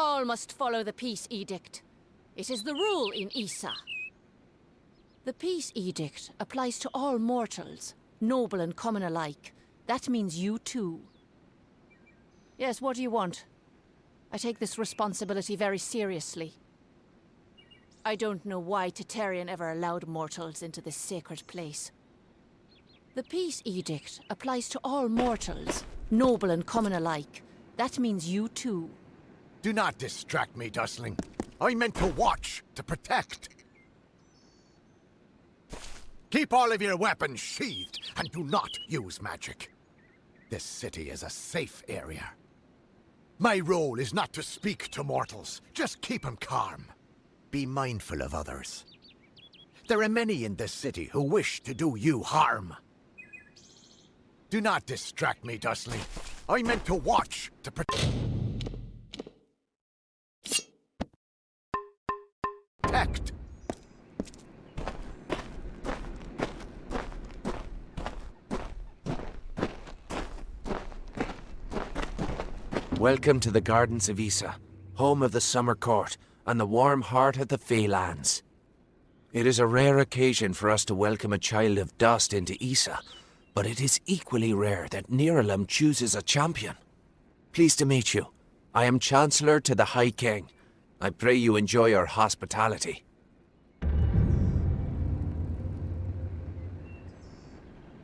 All must follow the peace edict. It is the rule in Issa. The peace edict applies to all mortals, noble and common alike. That means you too. Yes, what do you want? I take this responsibility very seriously. I don't know why Tatarian ever allowed mortals into this sacred place. The peace edict applies to all mortals, noble and common alike. That means you too. Do not distract me, Dustling. I meant to watch, to protect. Keep all of your weapons sheathed, and do not use magic. This city is a safe area. My role is not to speak to mortals. Just keep them calm. Be mindful of others. There are many in this city who wish to do you harm. Do not distract me, Dustling. I meant to watch, to protect. Welcome to the Gardens of Issa, home of the Summer Court, and the warm heart of the Feylands. It is a rare occasion for us to welcome a child of dust into Issa, but it is equally rare that Niralim chooses a champion. Pleased to meet you. I am Chancellor to the High King. I pray you enjoy our hospitality.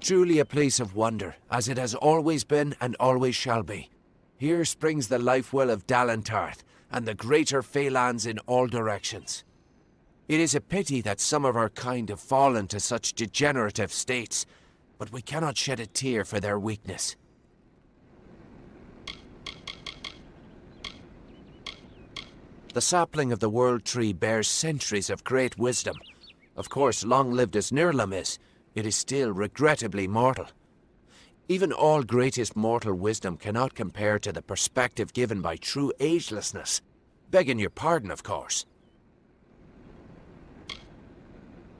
Truly a place of wonder, as it has always been and always shall be. Here springs the life well of Dalantarth, and the greater Feylands in all directions. It is a pity that some of our kind have fallen to such degenerative states, but we cannot shed a tear for their weakness. The sapling of the World Tree bears centuries of great wisdom. Of course, long-lived as Nirlam is, it is still regrettably mortal. Even all greatest mortal wisdom cannot compare to the perspective given by true agelessness. Begging your pardon, of course.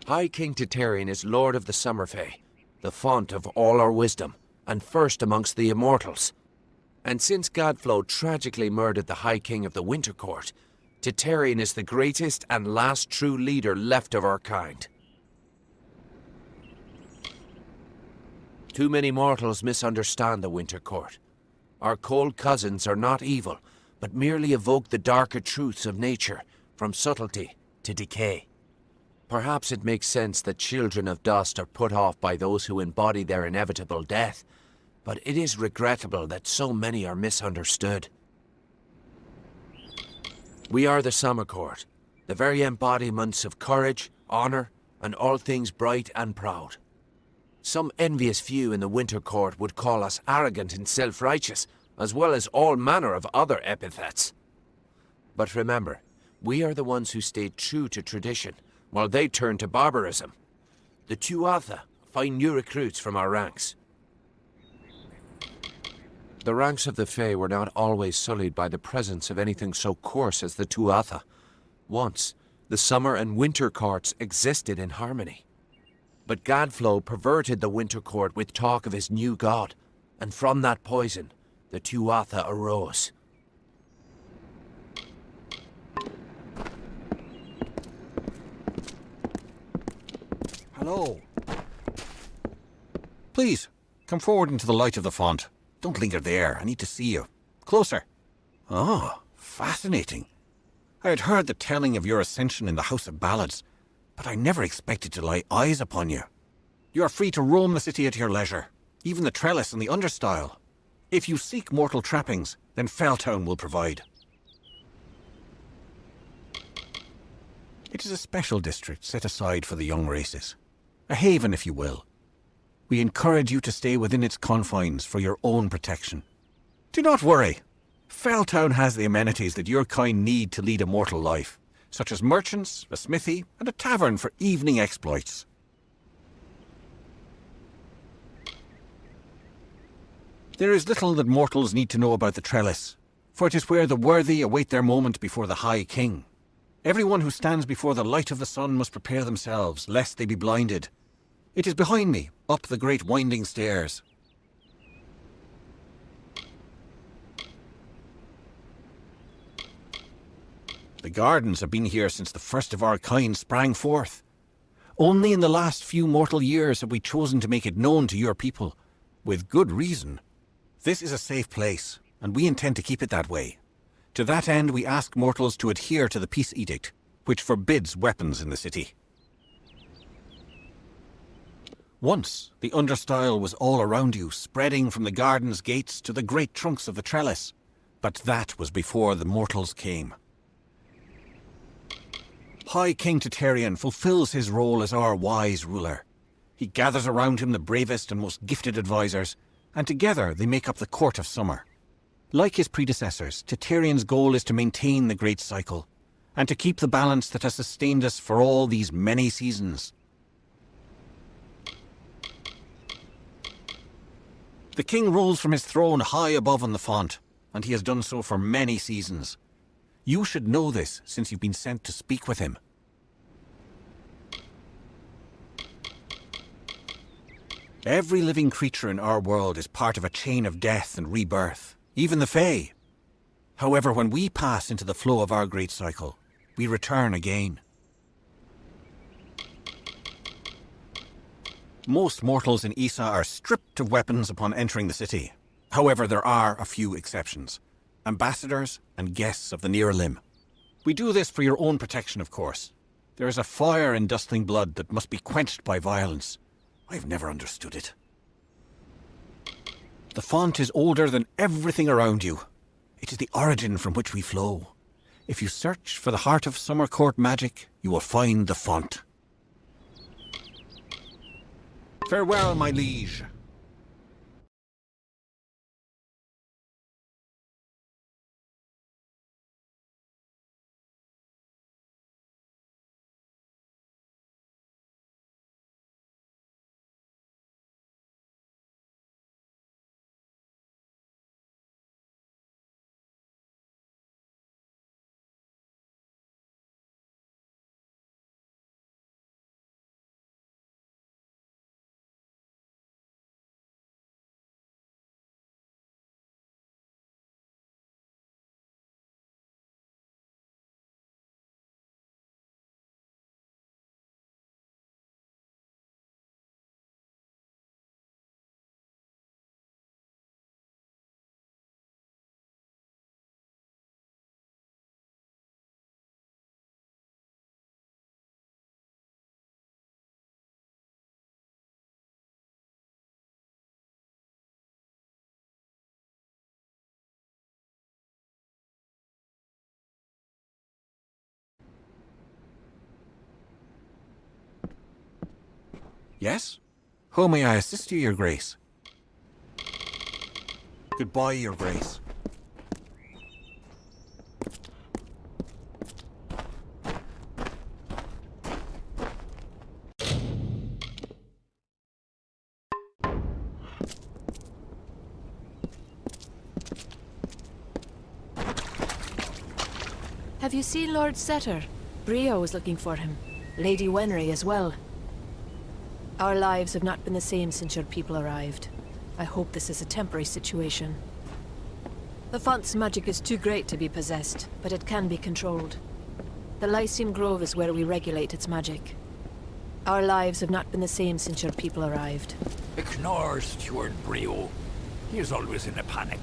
High King Tatarian is Lord of the Summerfey, the font of all our wisdom, and first amongst the immortals. And since Godflow tragically murdered the High King of the Winter Court, Tatarian is the greatest and last true leader left of our kind. Too many mortals misunderstand the Winter Court. Our cold cousins are not evil, but merely evoke the darker truths of nature, from subtlety to decay. Perhaps it makes sense that children of dust are put off by those who embody their inevitable death, but it is regrettable that so many are misunderstood. We are the Summer Court, the very embodiments of courage, honor, and all things bright and proud. Some envious few in the Winter Court would call us arrogant and self-righteous, as well as all manner of other epithets. But remember, we are the ones who stayed true to tradition, while they turned to barbarism. The Tuatha find new recruits from our ranks. The ranks of the Fae were not always sullied by the presence of anything so coarse as the Tuatha. Once, the Summer and Winter Courts existed in harmony. But Godflow perverted the Winter Court with talk of his new god, and from that poison, the Tuatha arose. Hello. Please, come forward into the light of the font. Don't linger there, I need to see you. Closer. Oh, fascinating. I had heard the telling of your ascension in the House of Ballads, but I never expected to lay eyes upon you. You are free to roam the city at your leisure, even the trellis and the understyle. If you seek mortal trappings, then Felltown will provide. It is a special district set aside for the young races. A haven, if you will. We encourage you to stay within its confines for your own protection. Do not worry. Felltown has the amenities that your kind need to lead a mortal life, such as merchants, a smithy, and a tavern for evening exploits. There is little that mortals need to know about the trellis, for it is where the worthy await their moment before the High King. Everyone who stands before the light of the sun must prepare themselves, lest they be blinded. It is behind me, up the great winding stairs. The gardens have been here since the first of our kind sprang forth. Only in the last few mortal years have we chosen to make it known to your people, with good reason. This is a safe place, and we intend to keep it that way. To that end, we ask mortals to adhere to the Peace Edict, which forbids weapons in the city. Once, the understyle was all around you, spreading from the garden's gates to the great trunks of the trellis. But that was before the mortals came. High King Titarian fulfills his role as our wise ruler. He gathers around him the bravest and most gifted advisors, and together they make up the Court of Summer. Like his predecessors, Titarian's goal is to maintain the Great Cycle, and to keep the balance that has sustained us for all these many seasons. The king rules from his throne high above on the font, and he has done so for many seasons. You should know this, since you've been sent to speak with him. Every living creature in our world is part of a chain of death and rebirth, even the Fae. However, when we pass into the flow of our great cycle, we return again. Most mortals in Issa are stripped of weapons upon entering the city. However, there are a few exceptions. Ambassadors and guests of the near limb. We do this for your own protection, of course. There is a fire in dustling blood that must be quenched by violence. I've never understood it. The font is older than everything around you. It is the origin from which we flow. If you search for the heart of Summer Court magic, you will find the font. Farewell, my liege. Yes? How may I assist you, Your Grace? Goodbye, Your Grace. Have you seen Lord Setter? Brio is looking for him. Lady Wenry as well. Our lives have not been the same since your people arrived. I hope this is a temporary situation. The font's magic is too great to be possessed, but it can be controlled. The Lyceum Grove is where we regulate its magic. Our lives have not been the same since your people arrived. Ignore Steward Brio. He is always in a panic.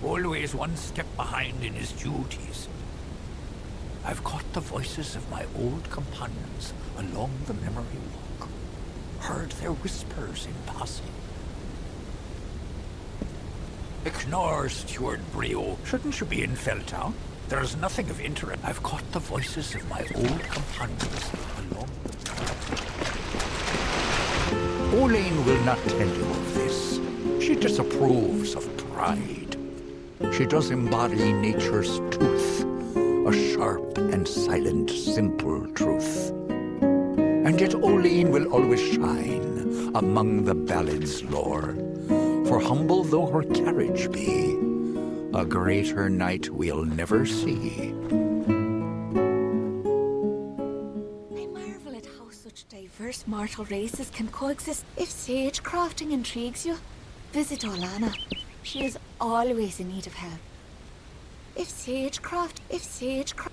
Always one step behind in his duties. I've caught the voices of my old companions along the memory walk. Heard their whispers in passing. Ignore Steward Brio. Shouldn't you be in Felltown? There's nothing of interest. I've caught the voices of my old companions along the Olayne will not tell you of this. She disapproves of pride. She does embody nature's tooth, a sharp and silent, simple truth. And yet Olayne will always shine among the ballad's lore. For humble though her carriage be, a greater knight we'll never see. I marvel at how such diverse mortal races can coexist. If sage crafting intrigues you, visit Orlana. She is always in need of help.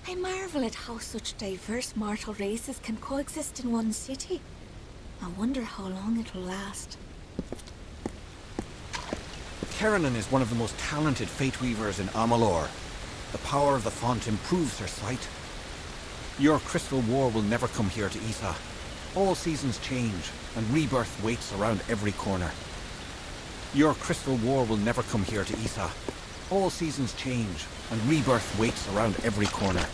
I marvel at how such diverse mortal races can coexist in one city. I wonder how long it'll last. Keranin is one of the most talented Fate Weavers in Amalur. The power of the font improves her sight. Your crystal war will never come here to Isa. All seasons change, and rebirth waits around every corner. Your crystal war will never come here to Isa. All seasons change, and rebirth waits around every corner.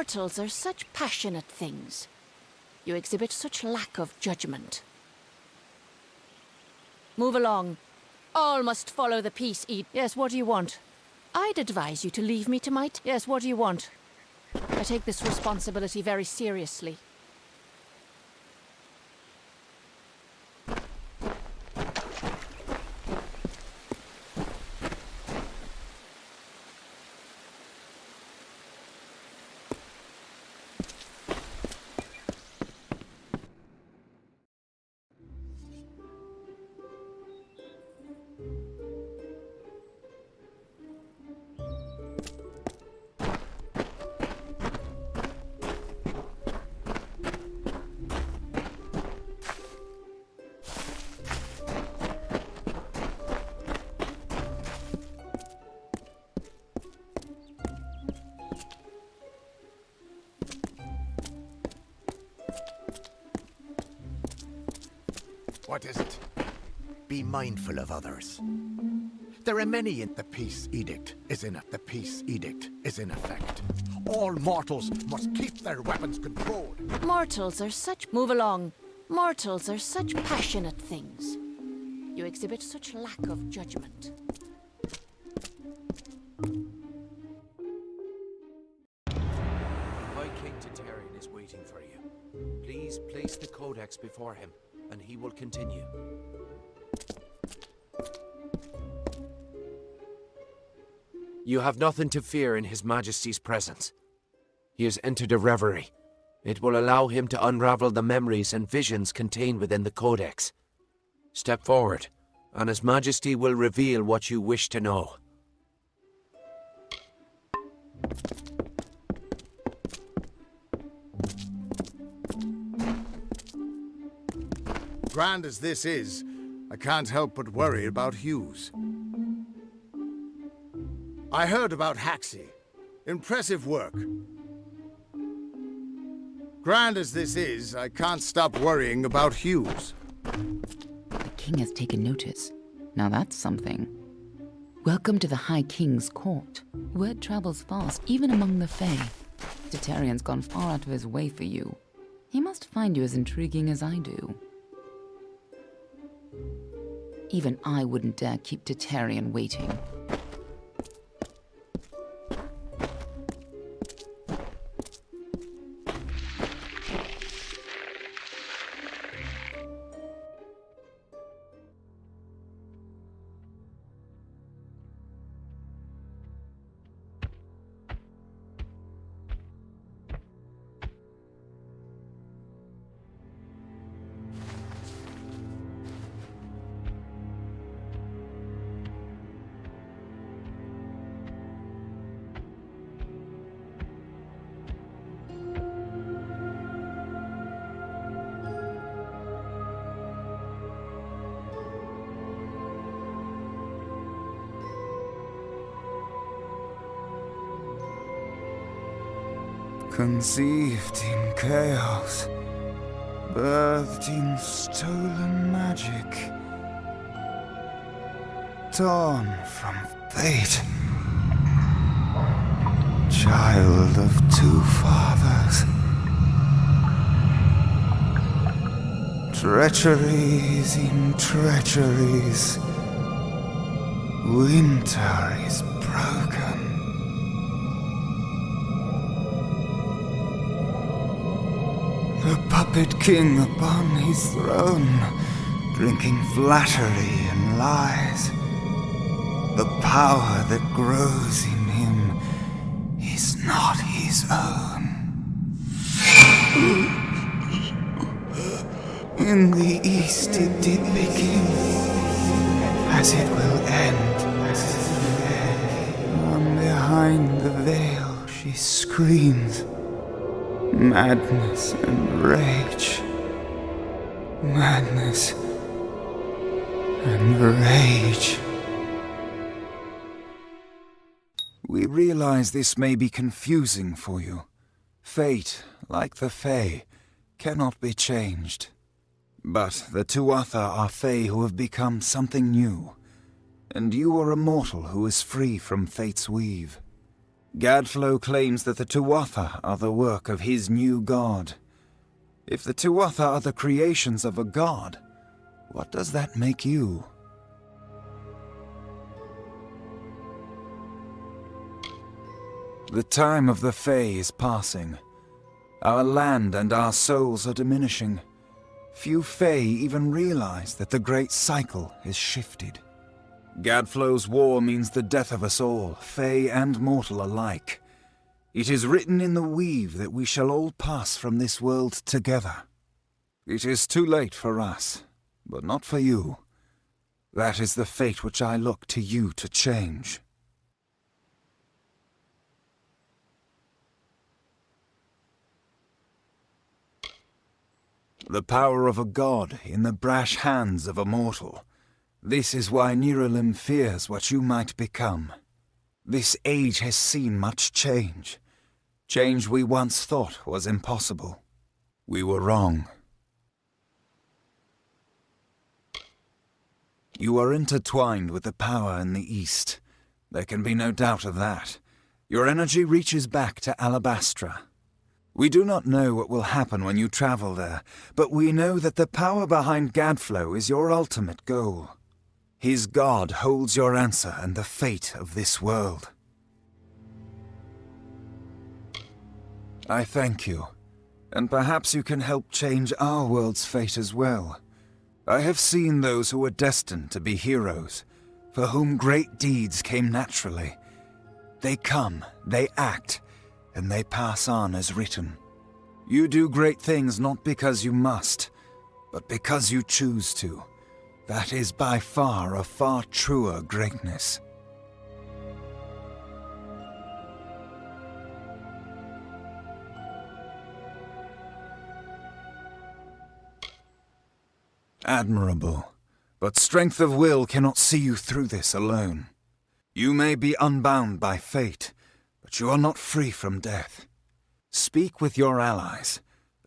Mortals are such passionate things. You exhibit such lack of judgment. Move along. All must follow the peace Yes, what do you want? I'd advise you to leave me to my Yes, what do you want? I take this responsibility very seriously. What is it? Be mindful of others. There are many in the peace edict is in The peace edict is in effect. All mortals must keep their weapons controlled. Mortals are such... Move along. Mortals are such passionate things. You exhibit such lack of judgment. High King Tatarian is waiting for you. Please place the codex before him, and he will continue. You have nothing to fear in His Majesty's presence. He has entered a reverie. It will allow him to unravel the memories and visions contained within the codex. Step forward, and His Majesty will reveal what you wish to know. Grand as this is, I can't help but worry about Hughes. I heard about Haxi. Impressive work. Grand as this is, I can't stop worrying about Hughes. The king has taken notice. Now that's something. Welcome to the High King's court. Word travels fast, even among the Fae. Tatarian's gone far out of his way for you. He must find you as intriguing as I do. Even I wouldn't dare keep Tatarian waiting. Conceived in chaos, birthed in stolen magic, torn from fate, child of two fathers. Treacheries in treacheries, winter is broken. The puppet king upon his throne, drinking flattery and lies. The power that grows in him is not his own. In the east it did begin, as it will end. From behind the veil she screams, madness and rage, madness and rage. We realize this may be confusing for you. Fate, like the Fae, cannot be changed. But the Tuatha are Fae who have become something new, and you are a mortal who is free from Fate's weave. Gadflow claims that the Tuatha are the work of his new god. If the Tuatha are the creations of a god, what does that make you? The time of the Fae is passing. Our land and our souls are diminishing. Few Fae even realize that the great cycle is shifted. Gadflow's war means the death of us all, Fae and mortal alike. It is written in the weave that we shall all pass from this world together. It is too late for us, but not for you. That is the fate which I look to you to change. The power of a god in the brash hands of a mortal. This is why Niralim fears what you might become. This age has seen much change. Change we once thought was impossible. We were wrong. You are intertwined with the power in the East. There can be no doubt of that. Your energy reaches back to Alabastra. We do not know what will happen when you travel there, but we know that the power behind Gadflow is your ultimate goal. His god holds your answer and the fate of this world. I thank you, and perhaps you can help change our world's fate as well. I have seen those who were destined to be heroes, for whom great deeds came naturally. They come, they act, and they pass on as written. You do great things not because you must, but because you choose to. That is by far a far truer greatness. Admirable, but strength of will cannot see you through this alone. You may be unbound by fate, but you are not free from death. Speak with your allies.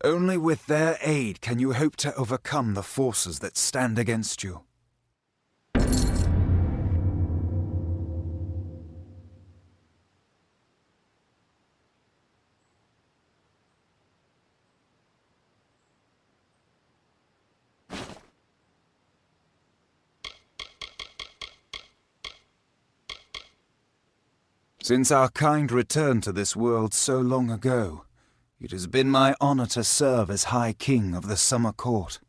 Only with their aid can you hope to overcome the forces that stand against you. Since our kind returned to this world so long ago, it has been my honor to serve as High King of the Summer Court.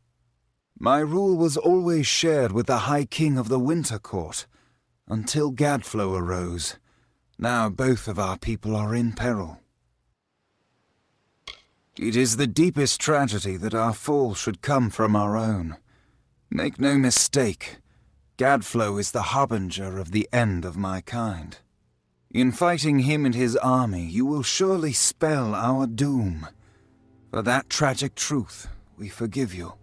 My rule was always shared with the High King of the Winter Court, until Gadflow arose. Now both of our people are in peril. It is the deepest tragedy that our fall should come from our own. Make no mistake, Gadflow is the harbinger of the end of my kind. In fighting him and his army, you will surely spell our doom. For that tragic truth, we forgive you.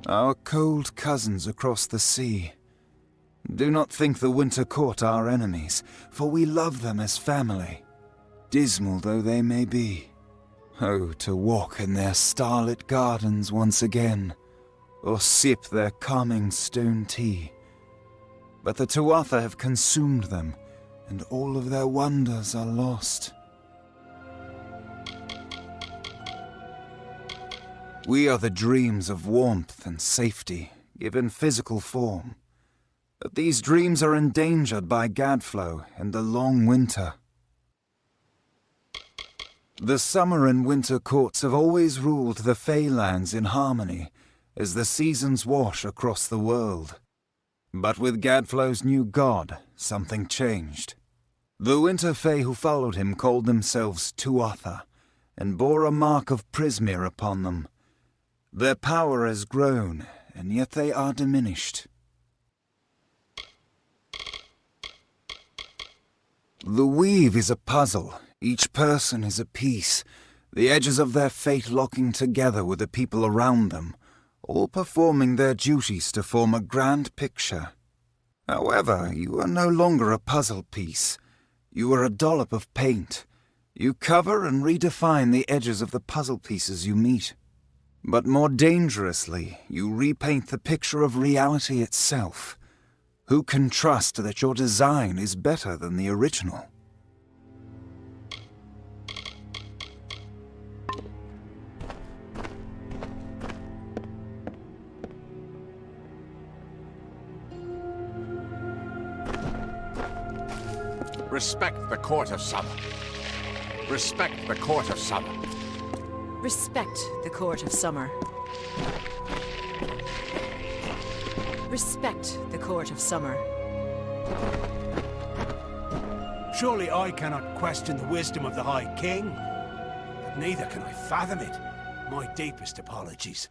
Our cold cousins across the sea. Do not think the Winter Court our enemies, for we love them as family, dismal though they may be. Oh, to walk in their starlit gardens once again, or sip their calming stone tea. But the Tuatha have consumed them, and all of their wonders are lost. We are the dreams of warmth and safety, given physical form. But these dreams are endangered by Gadflow and the long winter. The summer and winter courts have always ruled the Feylands in harmony, as the seasons wash across the world. But with Gadflow's new god, something changed. The Winter Fey who followed him called themselves Tuatha, and bore a mark of Prismere upon them. Their power has grown, and yet they are diminished. The weave is a puzzle. Each person is a piece, the edges of their fate locking together with the people around them, all performing their duties to form a grand picture. However, you are no longer a puzzle piece. You are a dollop of paint. You cover and redefine the edges of the puzzle pieces you meet. But more dangerously, you repaint the picture of reality itself. Who can trust that your design is better than the original? Respect the Court of Summer. Respect the Court of Summer. Respect the Court of Summer. Respect the Court of Summer. Surely I cannot question the wisdom of the High King, but neither can I fathom it. My deepest apologies.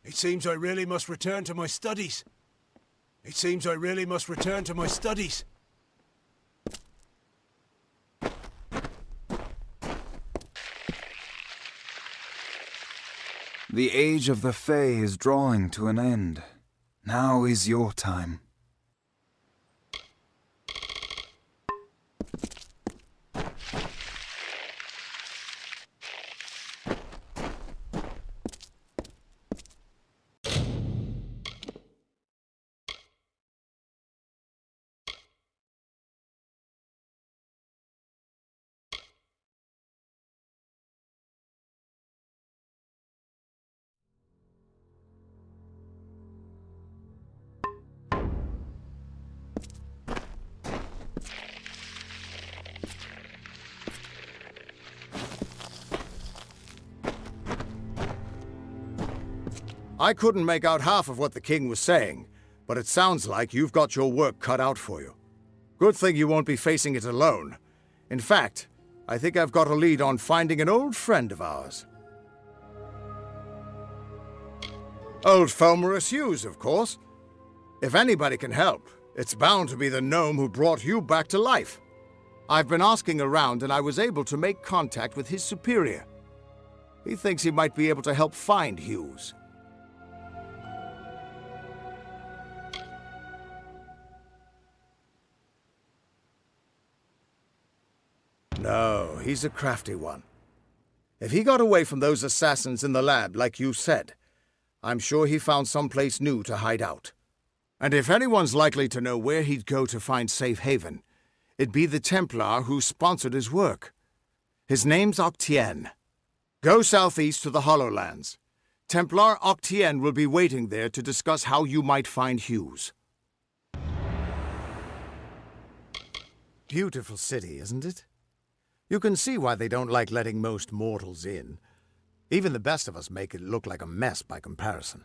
It seems I really must return to my studies. It seems I really must return to my studies. The age of the Fae is drawing to an end. Now is your time. I couldn't make out half of what the king was saying, but it sounds like you've got your work cut out for you. Good thing you won't be facing it alone. In fact, I think I've got a lead on finding an old friend of ours. Old Fomerus Hughes, of course. If anybody can help, it's bound to be the gnome who brought you back to life. I've been asking around and I was able to make contact with his superior. He thinks he might be able to help find Hughes. No, he's a crafty one. If he got away from those assassins in the lab, like you said, I'm sure he found someplace new to hide out. And if anyone's likely to know where he'd go to find safe haven, it'd be the Templar who sponsored his work. His name's Octien. Go southeast to the Hollowlands. Templar Octien will be waiting there to discuss how you might find Hughes. Beautiful city, isn't it? You can see why they don't like letting most mortals in. Even the best of us make it look like a mess by comparison.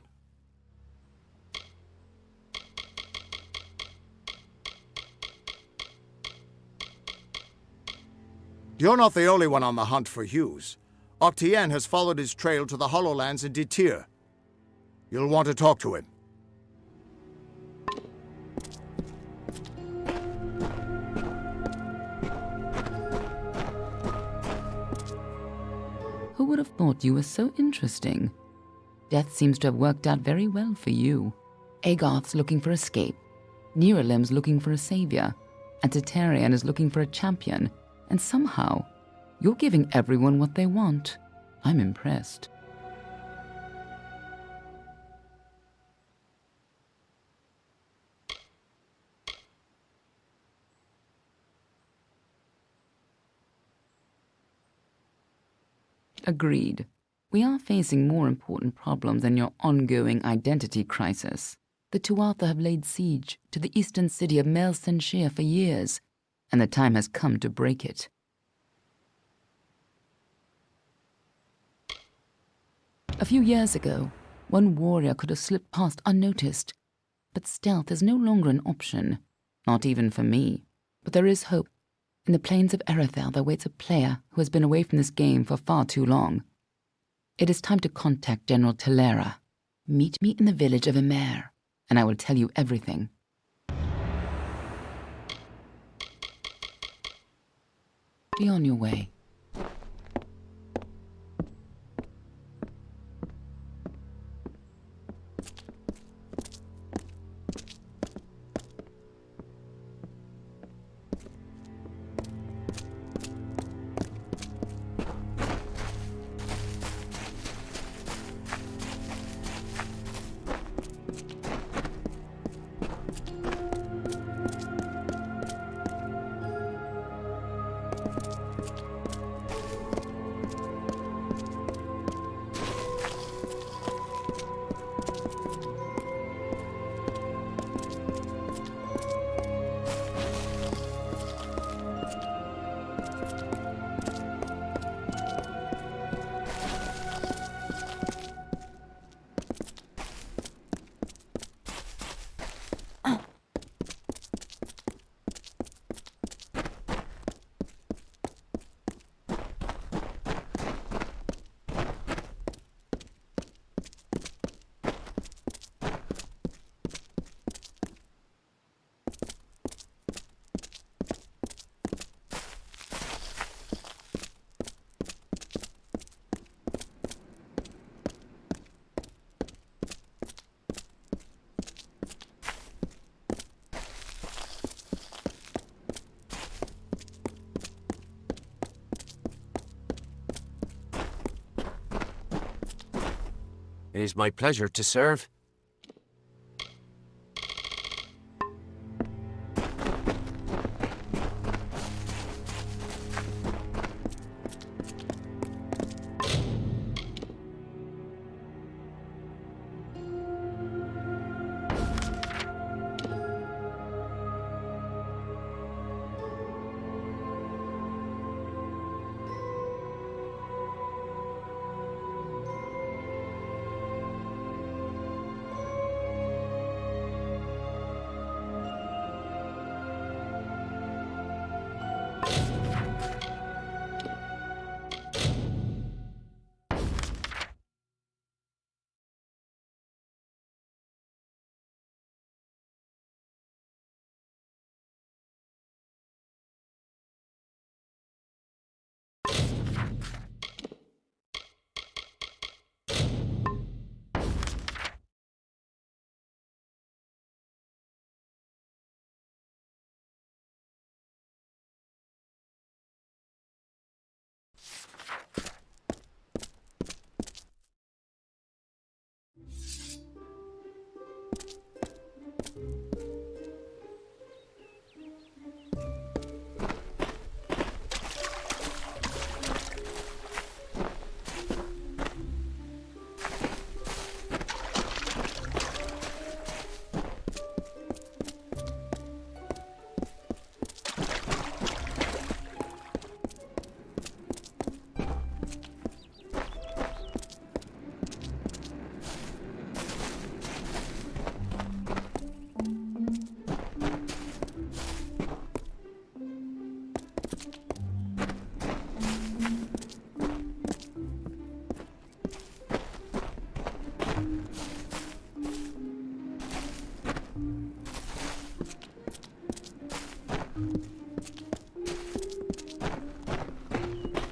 You're not the only one on the hunt for Hughes. Octien has followed his trail to the Hollowlands in Detir. You'll want to talk to him. Who would have thought you were so interesting? Death seems to have worked out very well for you. Agarth's looking for escape, Neuralim's looking for a savior, and Tatarian is looking for a champion, and somehow, You're giving everyone what they want. I'm impressed. Agreed. We are facing more important problems than your ongoing identity crisis. The Tuatha have laid siege to the eastern city of Melsenshire for years, and the time has come to break it. A few years ago, one warrior could have slipped past unnoticed, but stealth is no longer an option, not even for me. But there is hope. In the plains of Erethel there waits a player who has been away from this game for far too long. It is time to contact General Telera. Meet me in the village of Emer, and I will tell you everything. Be on your way. It is my pleasure to serve.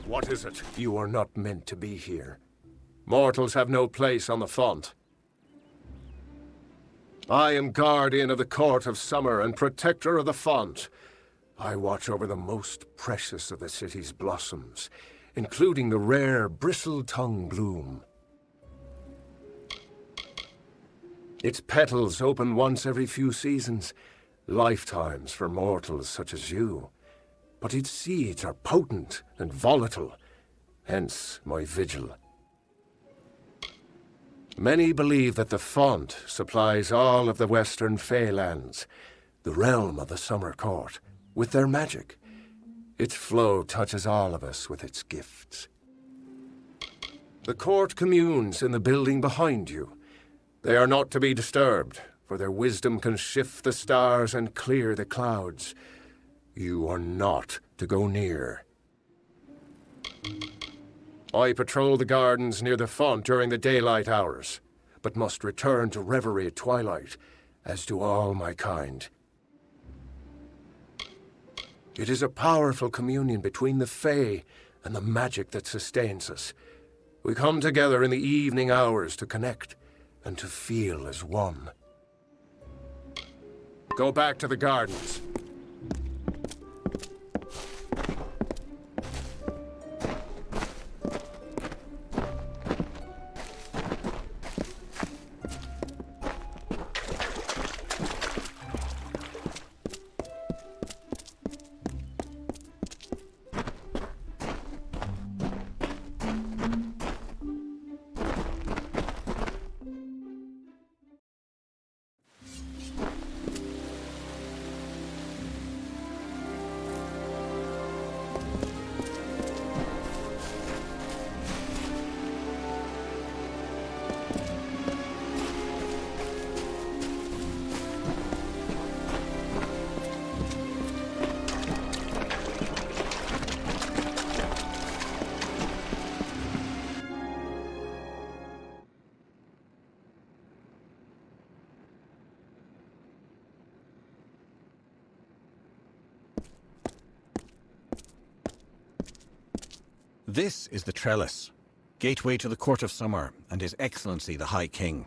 What is it? You are not meant to be here. Mortals have no place on the font. I am guardian of the Court of Summer and protector of the font. I watch over the most precious of the city's blossoms, including the rare bristle-tongue bloom. Its petals open once every few seasons, lifetimes for mortals such as you. But its seeds are potent and volatile, hence my vigil. Many believe that the font supplies all of the western Feylands, the realm of the Summer Court, with their magic. Its flow touches all of us with its gifts. The court communes in the building behind you. They are not to be disturbed, for their wisdom can shift the stars and clear the clouds. You are not to go near. I patrol the gardens near the font during the daylight hours, but must return to reverie at twilight, as do all my kind. It is a powerful communion between the Fae and the magic that sustains us. We come together in the evening hours to connect and to feel as one. Go back to the gardens. This is the Trellis, gateway to the Court of Summer and His Excellency the High King.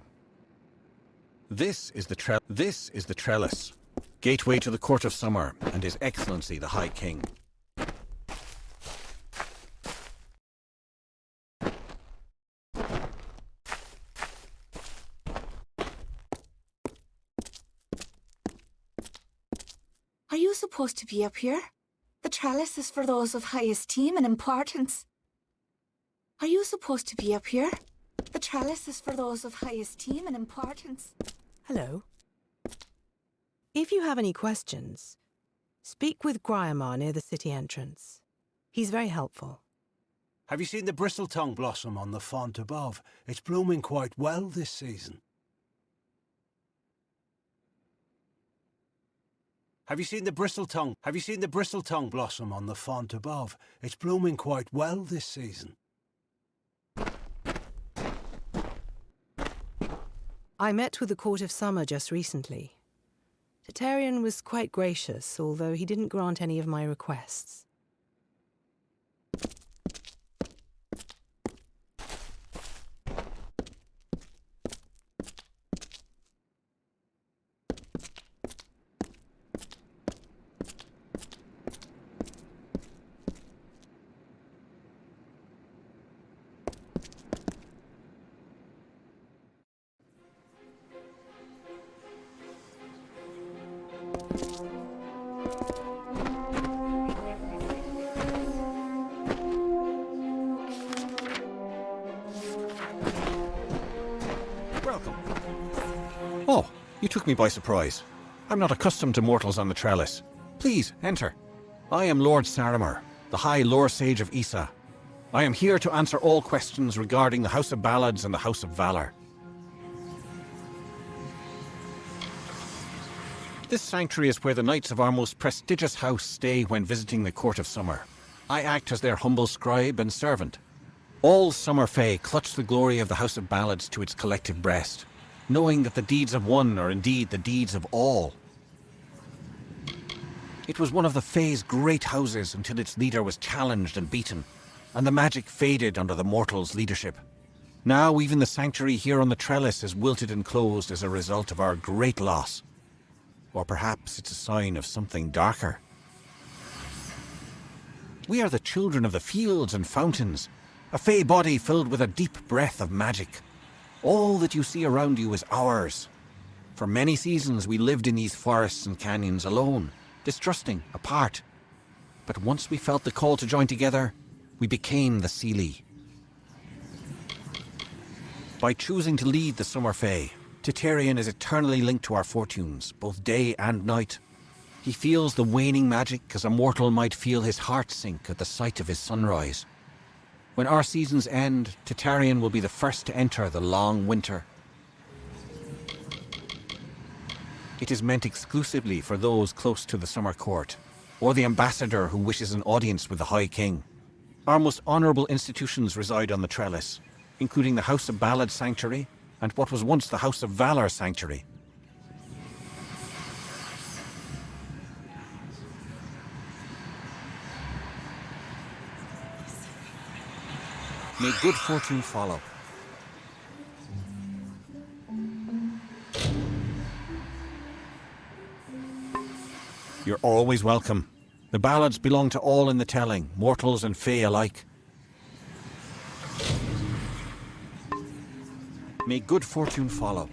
This is the Trellis, gateway to the Court of Summer and His Excellency the High King. Are you supposed to be up here? The trellis is for those of high esteem and importance. Are you supposed to be up here? The trellis is for those of high esteem and importance. Hello. If you have any questions, speak with Gryamar near the city entrance. He's very helpful. Have you seen the bristle-tongue blossom on the font above? It's blooming quite well this season. Have you seen the bristle-tongue blossom on the font above? It's blooming quite well this season. I met with the Court of Summer just recently. Tatarian was quite gracious, although he didn't grant any of my requests. Oh, you took me by surprise. I'm not accustomed to mortals on the trellis. Please, enter. I am Lord Saramir, the High Lore Sage of Issa. I am here to answer all questions regarding the House of Ballads and the House of Valor. This sanctuary is where the knights of our most prestigious house stay when visiting the Court of Summer. I act as their humble scribe and servant. All Summer Fae clutch the glory of the House of Ballads to its collective breast, knowing that the deeds of one are indeed the deeds of all. It was one of the Fae's great houses until its leader was challenged and beaten, and the magic faded under the mortals' leadership. Now even the sanctuary here on the trellis is wilted and closed as a result of our great loss. Or perhaps it's a sign of something darker. We are the children of the fields and fountains, a fey body filled with a deep breath of magic. All that you see around you is ours. For many seasons we lived in these forests and canyons alone, distrusting, apart. But once we felt the call to join together, we became the Seelie. By choosing to lead the Summer Fae, Titarian is eternally linked to our fortunes, both day and night. He feels the waning magic as a mortal might feel his heart sink at the sight of his sunrise. When our seasons end, Titarian will be the first to enter the long winter. It is meant exclusively for those close to the Summer Court, or the ambassador who wishes an audience with the High King. Our most honourable institutions reside on the Trellis, including the House of Ballad Sanctuary and what was once the House of Valor Sanctuary. May good fortune follow. You're always welcome. The ballads belong to all in the telling, mortals and fae alike. May good fortune follow.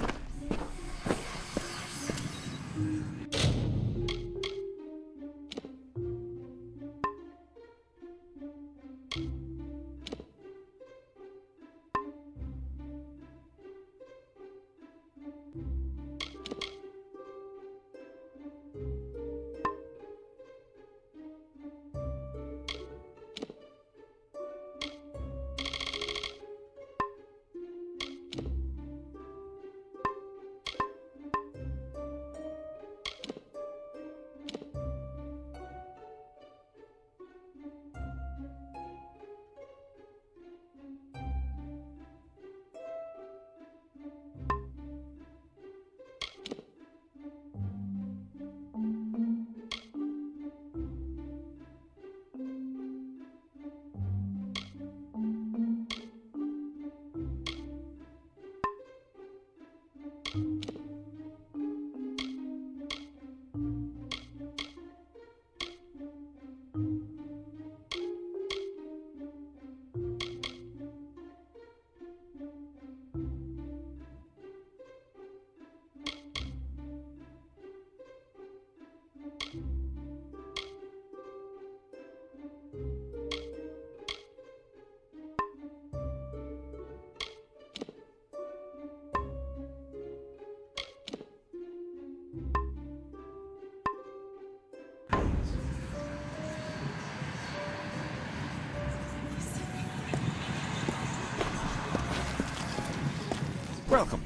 Welcome.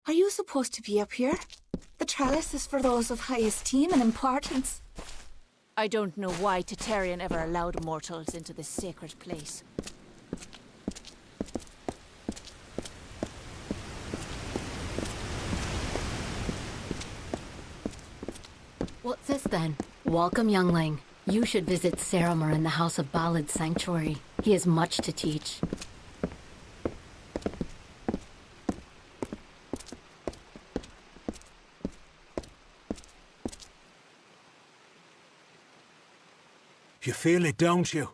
Are you supposed to be up here? The trellis is for those of high esteem and importance. I don't know why Titarian ever allowed mortals into this sacred place. What's this then? Welcome, youngling. You should visit Saramur in the House of Ballad Sanctuary. He has much to teach. You feel it, don't you?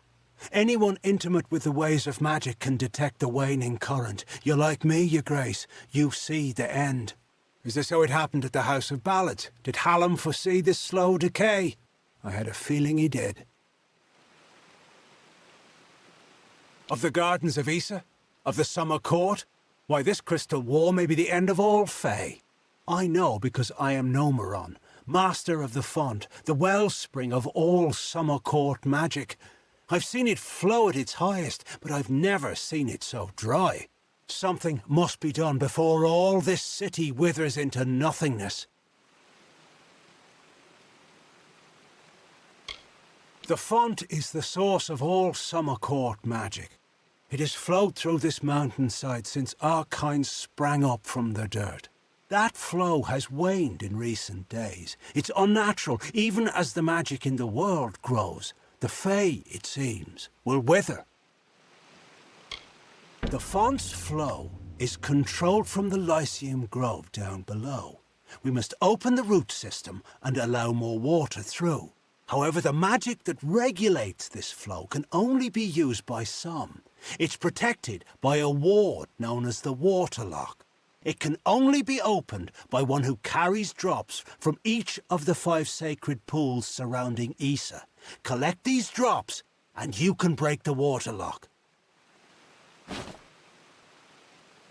Anyone intimate with the ways of magic can detect the waning current. You're like me, your grace. You see the end. Is this how it happened at the House of Ballads? Did Hallam foresee this slow decay? I had a feeling he did. Of the Gardens of Issa? Of the Summer Court? Why, this crystal war may be the end of all Fae. I know because I am Nomeron, master of the font, the wellspring of all Summer Court magic. I've seen it flow at its highest, but I've never seen it so dry. Something must be done before all this city withers into nothingness. The font is the source of all Summer Court magic. It has flowed through this mountainside since our kind sprang up from the dirt. That flow has waned in recent days. It's unnatural, even as the magic in the world grows. The Fae, it seems, will wither. The font's flow is controlled from the Lyceum Grove down below. We must open the root system and allow more water through. However, the magic that regulates this flow can only be used by some. It's protected by a ward known as the Waterlock. It can only be opened by one who carries drops from each of the 5 sacred pools surrounding Issa. Collect these drops, and you can break the Waterlock.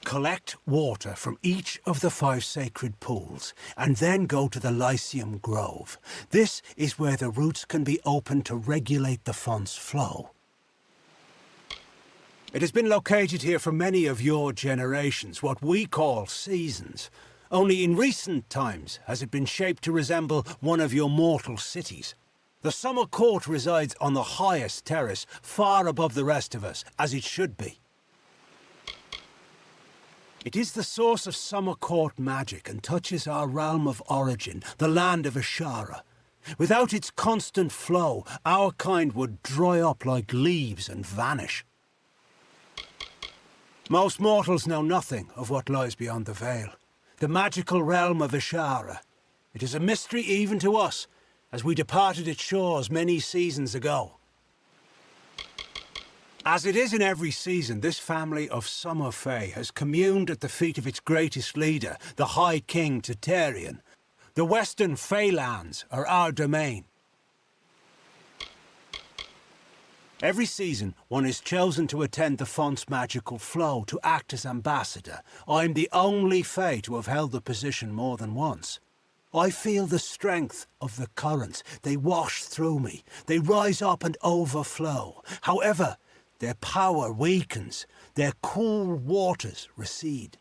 Collect water from each of the 5 sacred pools, and then go to the Lyceum Grove. This is where the roots can be opened to regulate the font's flow. It has been located here for many of your generations, what we call seasons. Only in recent times has it been shaped to resemble one of your mortal cities. The Summer Court resides on the highest terrace, far above the rest of us, as it should be. It is the source of Summer Court magic and touches our realm of origin, the land of Ashara. Without its constant flow, our kind would dry up like leaves and vanish. Most mortals know nothing of what lies beyond the veil. The magical realm of Ashara. It is a mystery even to us, as we departed its shores many seasons ago. As it is in every season, this family of Summer Fae has communed at the feet of its greatest leader, the High King Tatarian. The Western Faelands are our domain. Every season, one is chosen to attend the font's magical flow, to act as ambassador. I'm the only Fae to have held the position more than once. I feel the strength of the currents. They wash through me. They rise up and overflow. However, their power weakens. Their cool waters recede.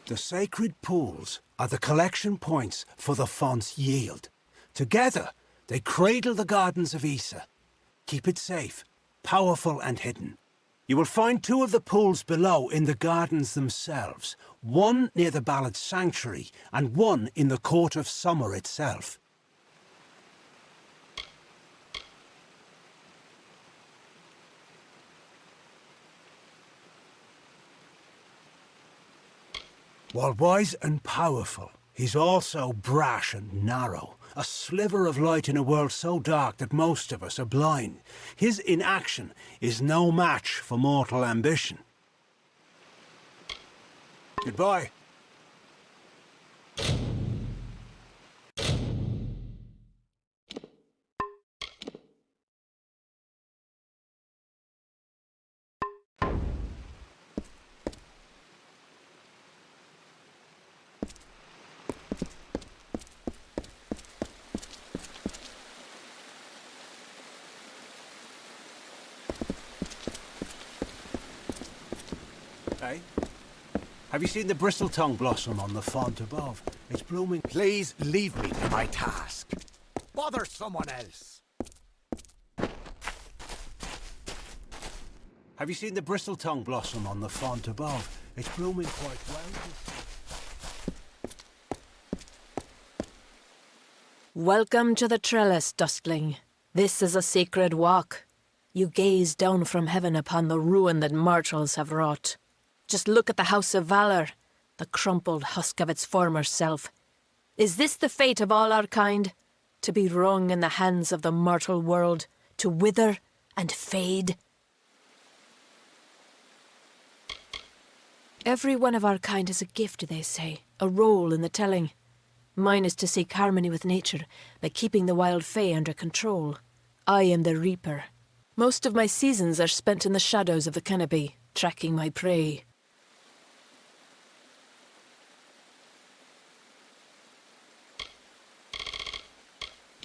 The sacred pools are the collection points for the font's yield. Together, they cradle the gardens of Issa. Keep it safe, powerful and hidden. You will find 2 of the pools below in the gardens themselves, one near the Ballad Sanctuary and one in the Court of Summer itself. While wise and powerful, he's also brash and narrow. A sliver of light in a world so dark that most of us are blind. His inaction is no match for mortal ambition. Goodbye. Hey, have you seen the bristle-tongue blossom on the font above? It's blooming. Please leave me to my task. Bother someone else. Have you seen the bristle-tongue blossom on the font above? It's blooming quite well. Welcome to the trellis, Duskling. This is a sacred walk. You gaze down from heaven upon the ruin that mortals have wrought. Just look at the House of Valor, the crumpled husk of its former self. Is this the fate of all our kind? To be wrung in the hands of the mortal world, to wither and fade? Every one of our kind is a gift, they say, a role in the telling. Mine is to seek harmony with nature by keeping the wild fae under control. I am the Reaper. Most of my seasons are spent in the shadows of the canopy, tracking my prey.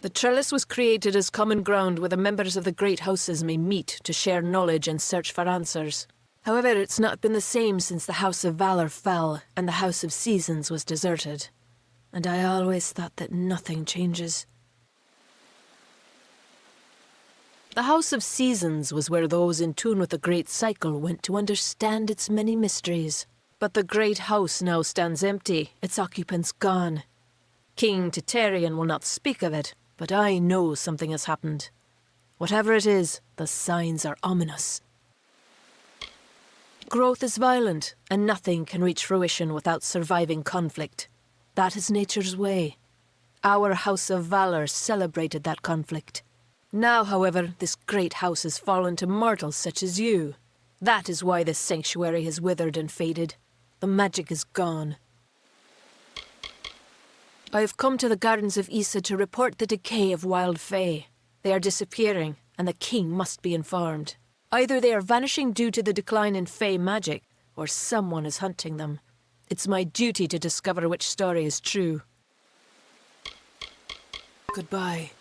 The trellis was created as common ground where the members of the great houses may meet to share knowledge and search for answers. However, it's not been the same since the House of Valor fell and the House of Seasons was deserted. And I always thought that nothing changes. The House of Seasons was where those in tune with the Great Cycle went to understand its many mysteries. But the Great House now stands empty, its occupants gone. King Titarian will not speak of it, but I know something has happened. Whatever it is, the signs are ominous. Growth is violent, and nothing can reach fruition without surviving conflict. That is nature's way. Our House of Valor celebrated that conflict. Now, however, this great house has fallen to mortals such as you. That is why this sanctuary has withered and faded. The magic is gone. I have come to the Gardens of Issa to report the decay of wild fae. They are disappearing, and the king must be informed. Either they are vanishing due to the decline in fae magic, or someone is hunting them. It's my duty to discover which story is true. Goodbye.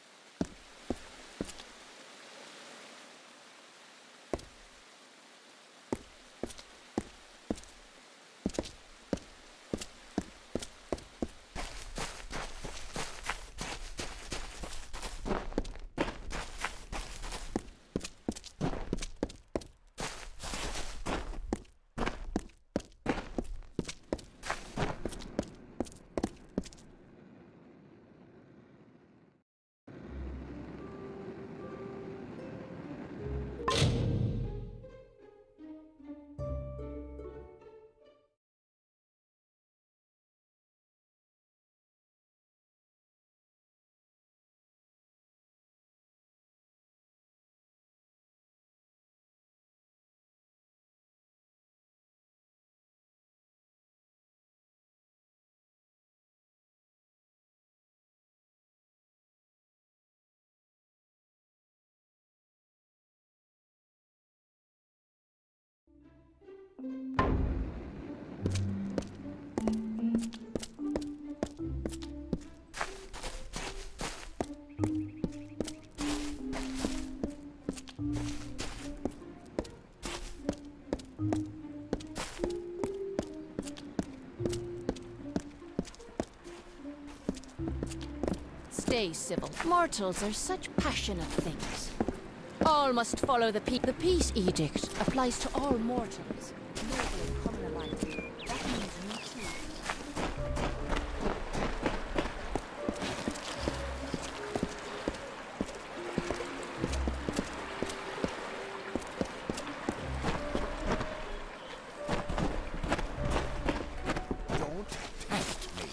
Stay civil. Mortals are such passionate things. All must follow the peace edict applies to all mortals. Noble and common alike. That means you too. Don't test me.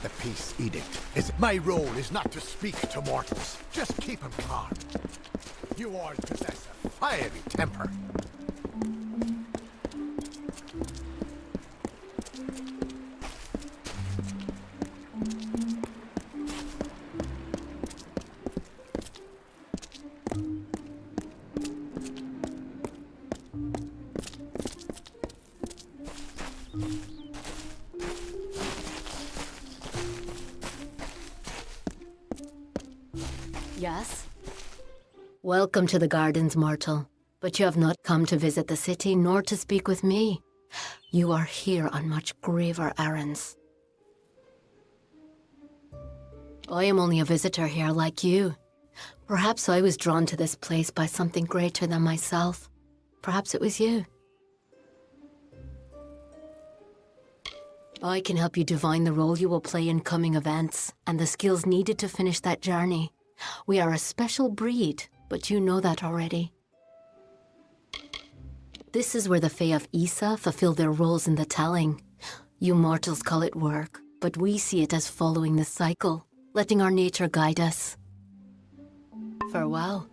The peace edict is... My role is not to speak to mortals. Just keep them calm. You all possess a fiery temper. Yes? Welcome to the gardens, mortal. But you have not come to visit the city, nor to speak with me. You are here on much graver errands. I am only a visitor here like you. Perhaps I was drawn to this place by something greater than myself. Perhaps it was you. I can help you divine the role you will play in coming events, and the skills needed to finish that journey. We are a special breed, but you know that already. This is where the Fae of Issa fulfill their roles in the telling. You mortals call it work, but we see it as following the cycle, letting our nature guide us. Farewell.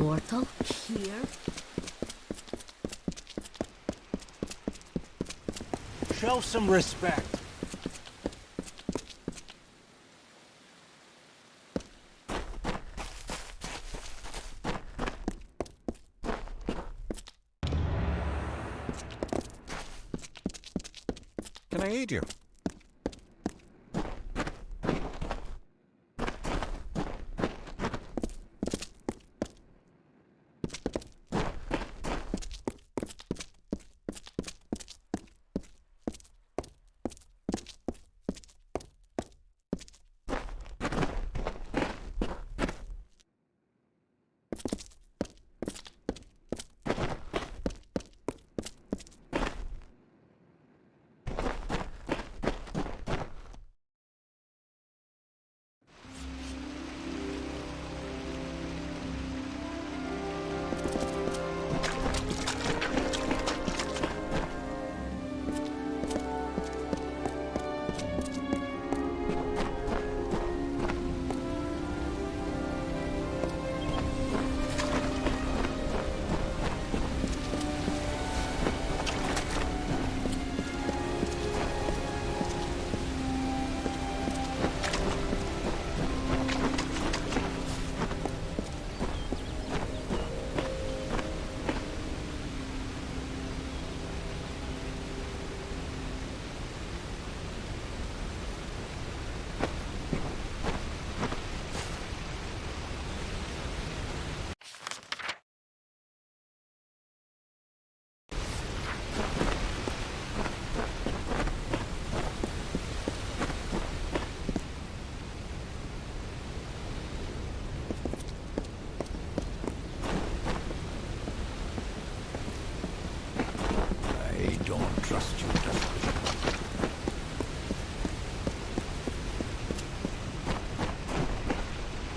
mortal here? Show some respect. Can I aid you?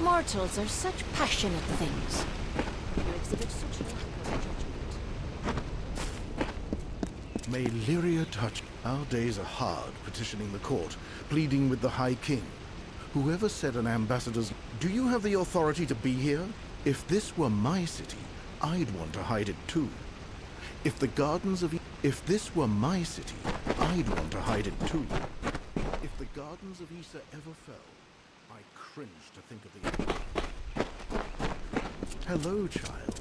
Mortals are such passionate things. You exhibit such lack of judgment. May Lyria touch. Our days are hard, petitioning the court, pleading with the High King. Whoever said an ambassador's... Do you have the authority to be here? If this were my city, I'd want to hide it too. If the gardens of... If this were my city, I'd want to hide it too. If the gardens of Issa ever fell, I cringe to think of the... Hello, child.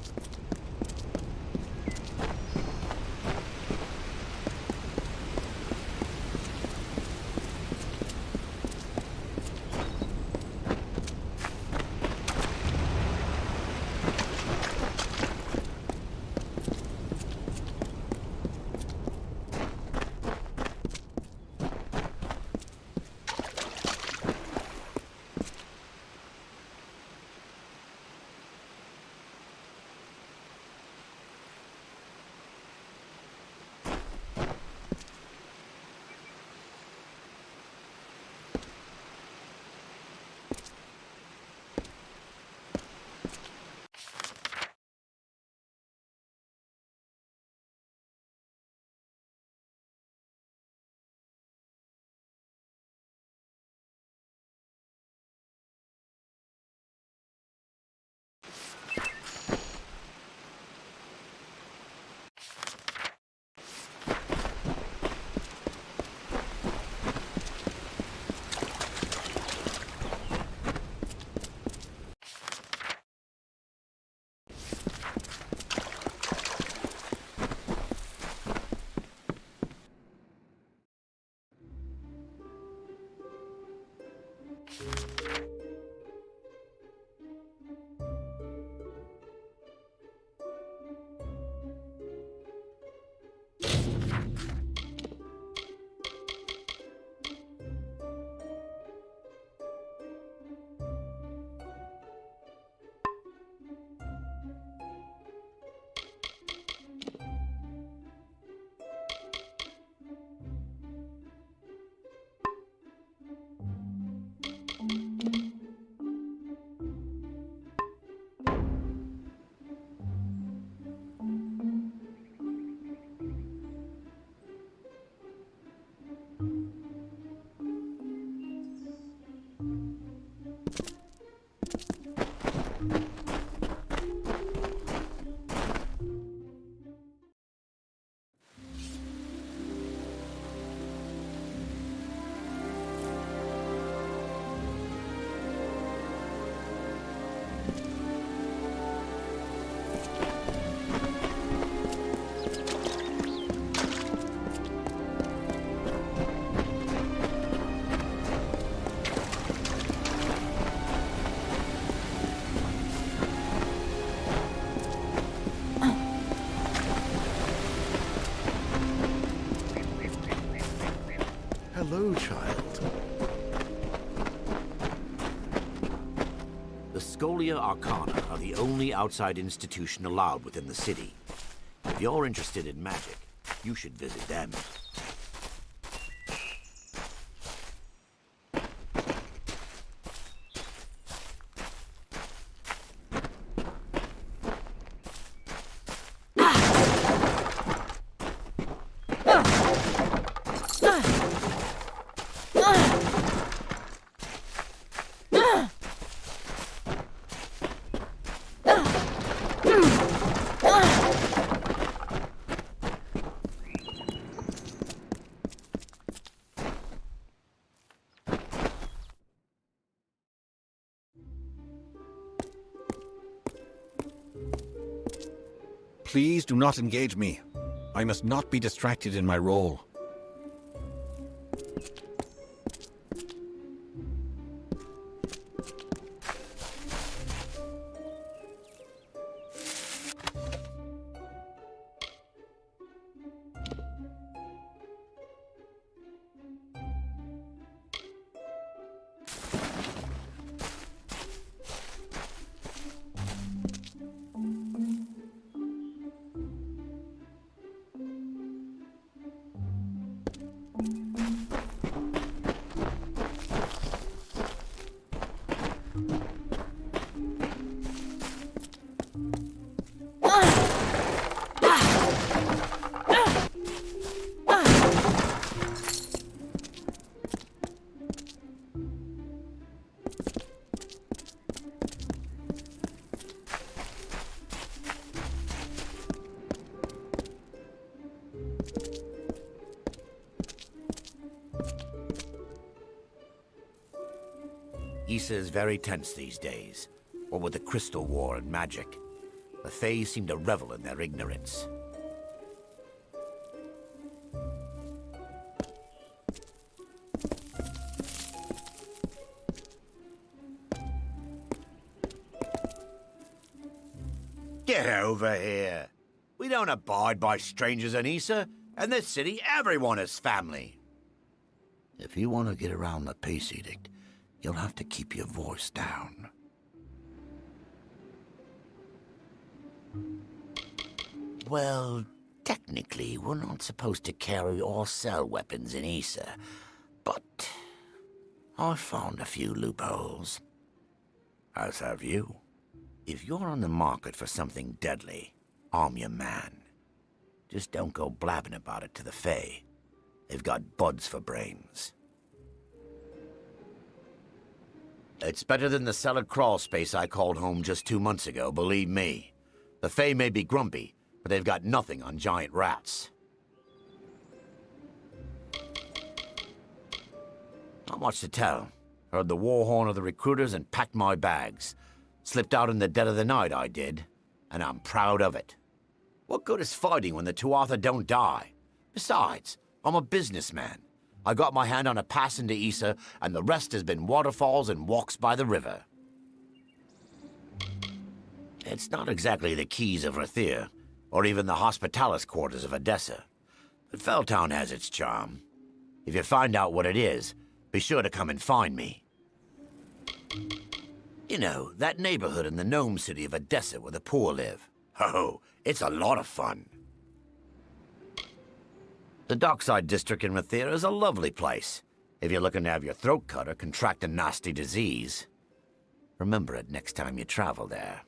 Hello, child. The Scholia Arcana are the only outside institution allowed within the city. If you're interested in magic, you should visit them. Please do not engage me. I must not be distracted in my role. Issa is very tense these days, what with the Crystal War and magic. The Fae seem to revel in their ignorance. Get over here. We don't abide by strangers in Issa. In this city, everyone is family. If you want to get around the Peace Edict, you'll have to keep your voice down. Well, technically, we're not supposed to carry or sell weapons in Issa, but I found a few loopholes. As have you. If you're on the market for something deadly, I'm your man. Just don't go blabbing about it to the Fae. They've got buds for brains. It's better than the cellar crawl space I called home just 2 months ago, believe me. The Fae may be grumpy, but they've got nothing on giant rats. Not much to tell. Heard the war horn of the recruiters and packed my bags. Slipped out in the dead of the night, I did, and I'm proud of it. What good is fighting when the Tuatha don't die? Besides, I'm a businessman. I got my hand on a pass into Issa, and the rest has been waterfalls and walks by the river. It's not exactly the keys of Rathir, or even the Hospitalis quarters of Odessa, but Felltown has its charm. If you find out what it is, be sure to come and find me. You know, that neighborhood in the gnome city of Odessa where the poor live. Oh, it's a lot of fun. The Dockside district in Rathir is a lovely place, if you're looking to have your throat cut or contract a nasty disease. Remember it next time you travel there.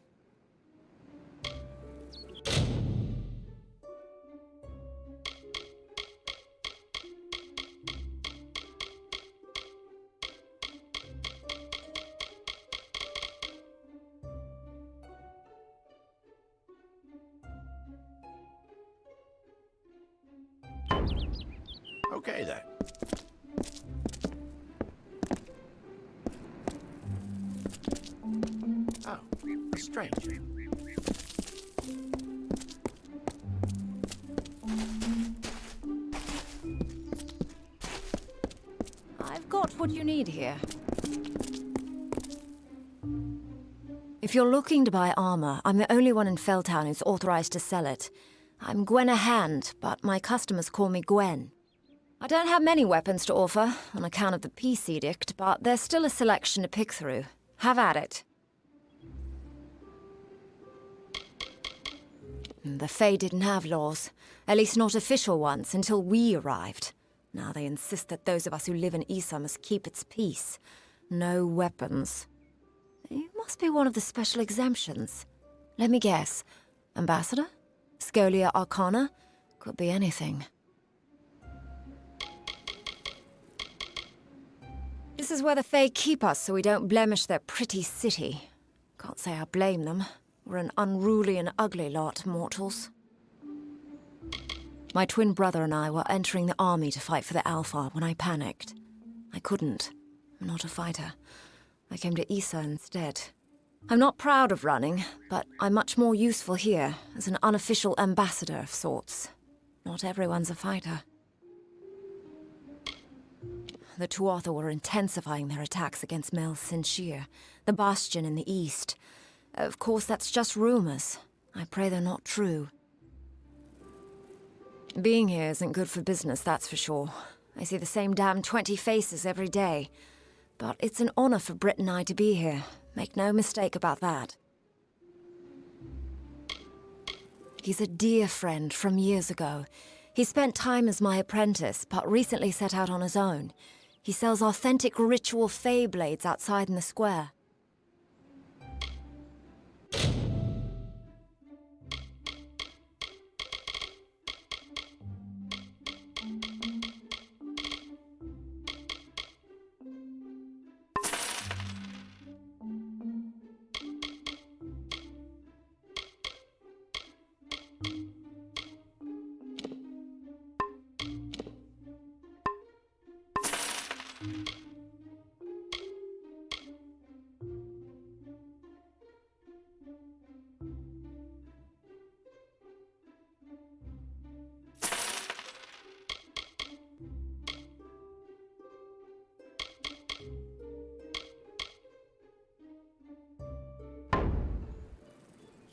Okay, then. Oh, a stranger. I've got what you need here. If you're looking to buy armor, I'm the only one in Felltown who's authorized to sell it. I'm Gwenna Hand, but my customers call me Gwen. I don't have many weapons to offer on account of the peace edict, but there's still a selection to pick through. Have at it. The Fae didn't have laws, at least not official ones, until we arrived. Now they insist that those of us who live in Issa must keep its peace. No weapons. You must be one of the special exemptions. Let me guess. Ambassador? Scholia Arcana? Could be anything. This is where the Fae keep us so we don't blemish their pretty city. Can't say I blame them. We're an unruly and ugly lot, mortals. My twin brother and I were entering the army to fight for the Alpha when I panicked. I couldn't. I'm not a fighter. I came to Issa instead. I'm not proud of running, but I'm much more useful here as an unofficial ambassador of sorts. Not everyone's a fighter. The Tuatha were intensifying their attacks against Mel Sinshir, the bastion in the east. Of course, that's just rumors. I pray they're not true. Being here isn't good for business, that's for sure. I see the same damn 20 faces every day. But it's an honor for Britt and I to be here. Make no mistake about that. He's a dear friend from years ago. He spent time as my apprentice, but recently set out on his own. He sells authentic ritual Fae blades outside in the square.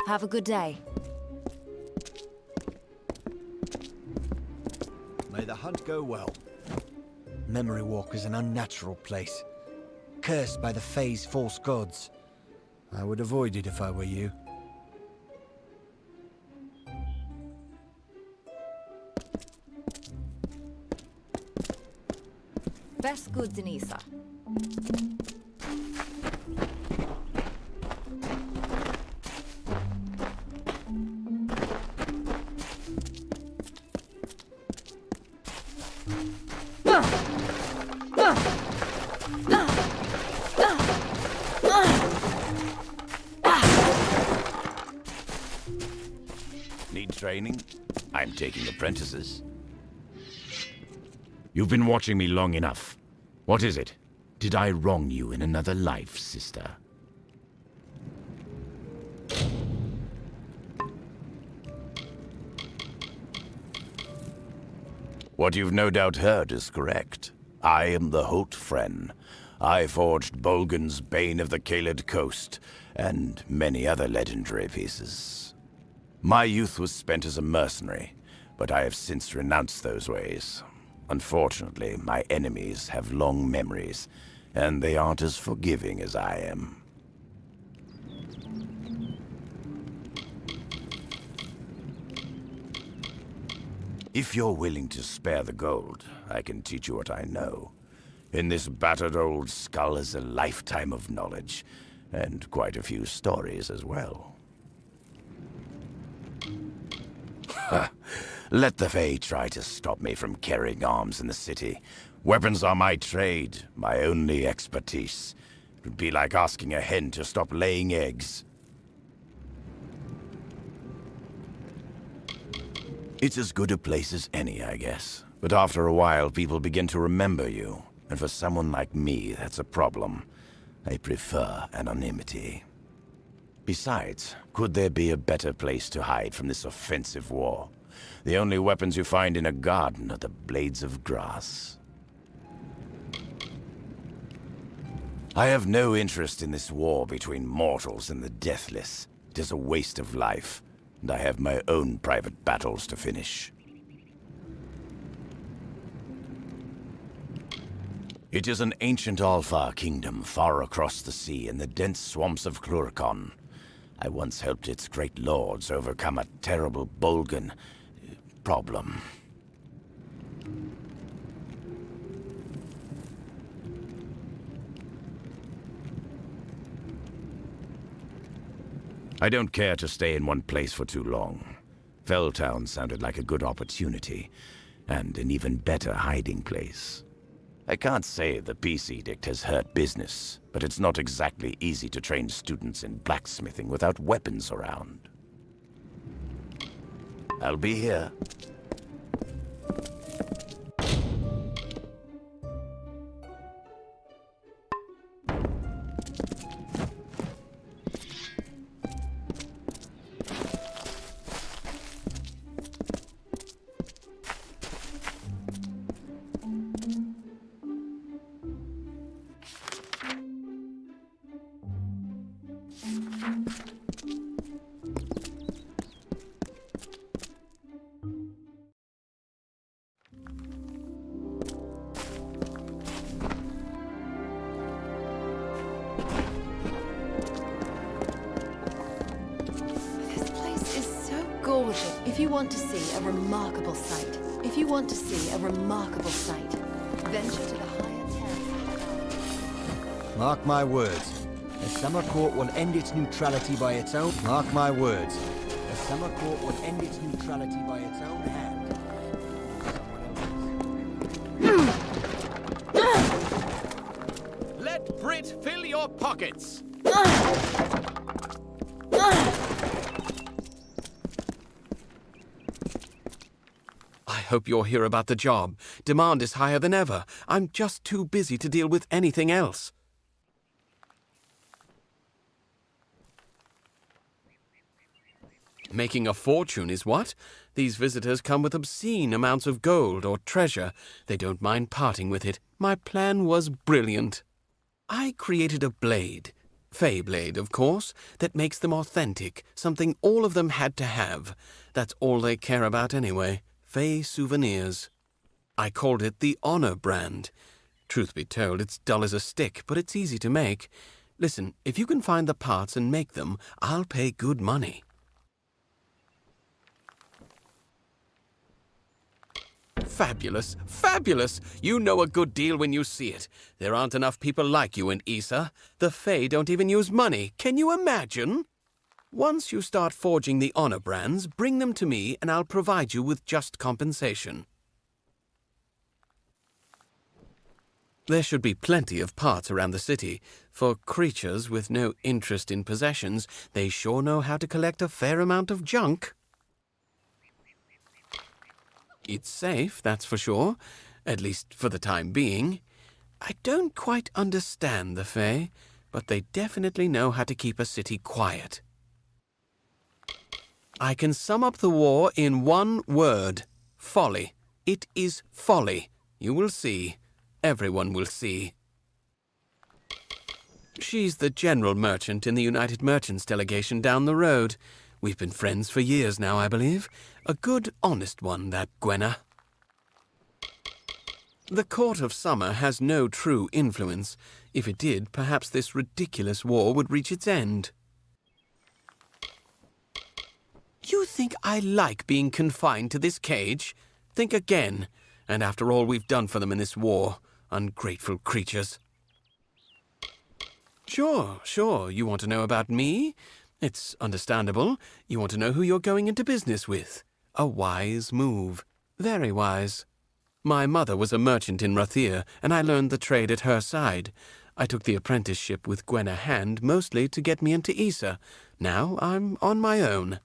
Have a good day. May the hunt go well. Memory Walk is an unnatural place. Cursed by the Fae's false gods. I would avoid it if I were you. Best goods in Issa. Need training? I'm taking apprentices. You've been watching me long enough. What is it? Did I wrong you in another life, sister? What you've no doubt heard is correct. I am the Holt Fren. I forged Bolgan's Bane of the Kaled Coast, and many other legendary pieces. My youth was spent as a mercenary, but I have since renounced those ways. Unfortunately, my enemies have long memories, and they aren't as forgiving as I am. If you're willing to spare the gold, I can teach you what I know. In this battered old skull is a lifetime of knowledge, and quite a few stories as well. Let the Fae try to stop me from carrying arms in the city. Weapons are my trade, my only expertise. It would be like asking a hen to stop laying eggs. It's as good a place as any, I guess. But after a while, people begin to remember you. And for someone like me, that's a problem. I prefer anonymity. Besides, could there be a better place to hide from this offensive war? The only weapons you find in a garden are the blades of grass. I have no interest in this war between mortals and the deathless. It is a waste of life, and I have my own private battles to finish. It is an ancient Alfar kingdom far across the sea in the dense swamps of Clurcon. I once helped its great lords overcome a terrible Bolgan problem. I don't care to stay in one place for too long. Felltown sounded like a good opportunity, and an even better hiding place. I can't say the peace edict has hurt business, but it's not exactly easy to train students in blacksmithing without weapons around. I'll be here. If you want to see a remarkable sight, venture to the higher terrace. Mark my words. The Summer Court will end its neutrality by its own... Mark my words. The Summer Court will end its neutrality by its own hand. Let Brit fill your pockets! I hope you're here about the job. Demand is higher than ever. I'm just too busy to deal with anything else. Making a fortune is what? These visitors come with obscene amounts of gold or treasure. They don't mind parting with it. My plan was brilliant. I created a blade, Fey blade, of course, that makes them authentic, something all of them had to have. That's all they care about anyway. Fey souvenirs. I called it the Honor brand. Truth be told, it's dull as a stick, but it's easy to make. Listen, if you can find the parts and make them, I'll pay good money. Fabulous, fabulous! You know a good deal when you see it. There aren't enough people like you in Issa. The Fae don't even use money. Can you imagine? Once you start forging the Honor brands, bring them to me and I'll provide you with just compensation. There should be plenty of parts around the city. For creatures with no interest in possessions, they sure know how to collect a fair amount of junk. It's safe, that's for sure, at least for the time being. I don't quite understand the Fae, but they definitely know how to keep a city quiet. I can sum up the war in one word. Folly. It is folly. You will see. Everyone will see. She's the general merchant in the United Merchants delegation down the road. We've been friends for years now, I believe. A good, honest one, that Gwenna. The Court of Summer has no true influence. If it did, perhaps this ridiculous war would reach its end. You think I like being confined to this cage? Think again. And after all we've done for them in this war, ungrateful creatures. Sure, you want to know about me? It's understandable. You want to know who you're going into business with. A wise move. Very wise. My mother was a merchant in Rathir, and I learned the trade at her side. I took the apprenticeship with Gwenna Hand mostly to get me into Issa. Now I'm on my own.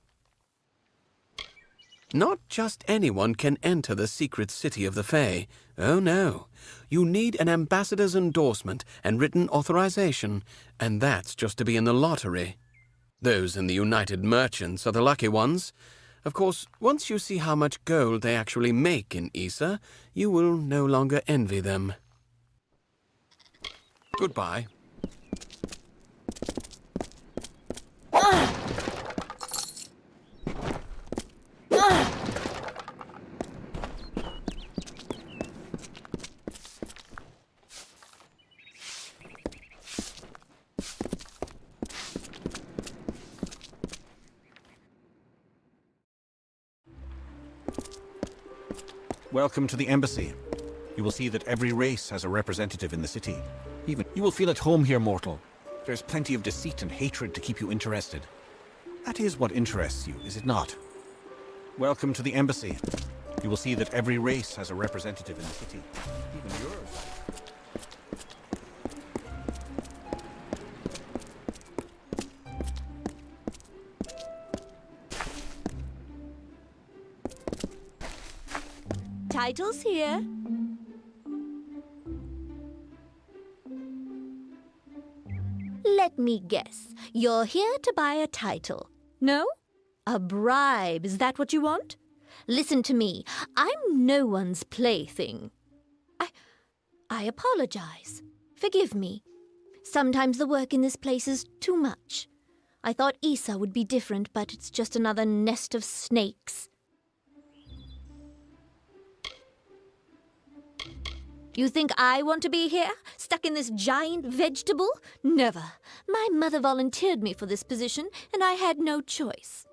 Not just anyone can enter the secret city of the Fae. Oh no. You need an ambassador's endorsement and written authorization, and that's just to be in the lottery. Those in the United Merchants are the lucky ones. Of course, once you see how much gold they actually make in Issa, you will no longer envy them. Goodbye. Welcome to the embassy. You will see that every race has a representative in the city. Even you will feel at home here, mortal. There's plenty of deceit and hatred to keep you interested. That is what interests you, is it not? Welcome to the embassy. You will see that every race has a representative in the city. Even yours. Titles here. Let me guess. You're here to buy a title. No? A bribe, is that what you want? Listen to me. I'm no one's plaything. I apologize. Forgive me. Sometimes the work in this place is too much. I thought Issa would be different, but it's just another nest of snakes. You think I want to be here, stuck in this giant vegetable? Never. My mother volunteered me for this position, and I had no choice.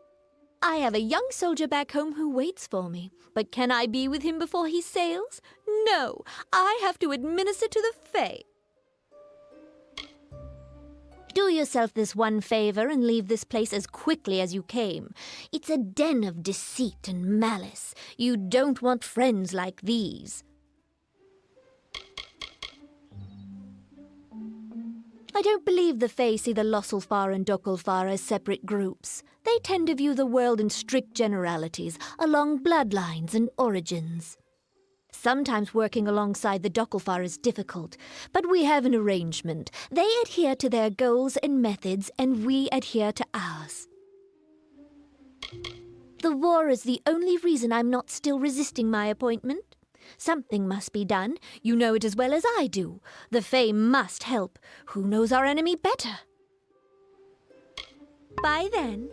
I have a young soldier back home who waits for me. But can I be with him before he sails? No. I have to administer to the Fae. Do yourself this one favor and leave this place as quickly as you came. It's a den of deceit and malice. You don't want friends like these. I don't believe the Fae see the Losselfar and Dokulfar as separate groups. They tend to view the world in strict generalities, along bloodlines and origins. Sometimes working alongside the Dokulfar is difficult, but we have an arrangement. They adhere to their goals and methods, and we adhere to ours. The war is the only reason I'm not still resisting my appointment. Something must be done. You know it as well as I do. The Fae must help. Who knows our enemy better? Bye then.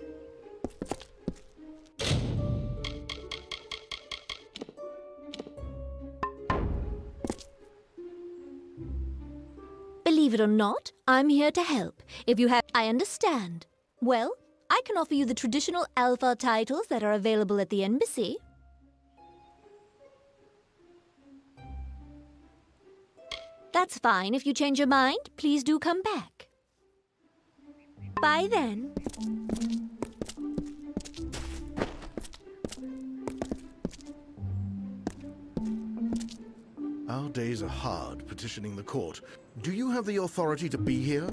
Believe it or not, I'm here to help. If you have... I understand. Well, I can offer you the traditional Alpha titles that are available at the embassy. That's fine. If you change your mind, please do come back. Bye then. Our days are hard petitioning the court. Do you have the authority to be here?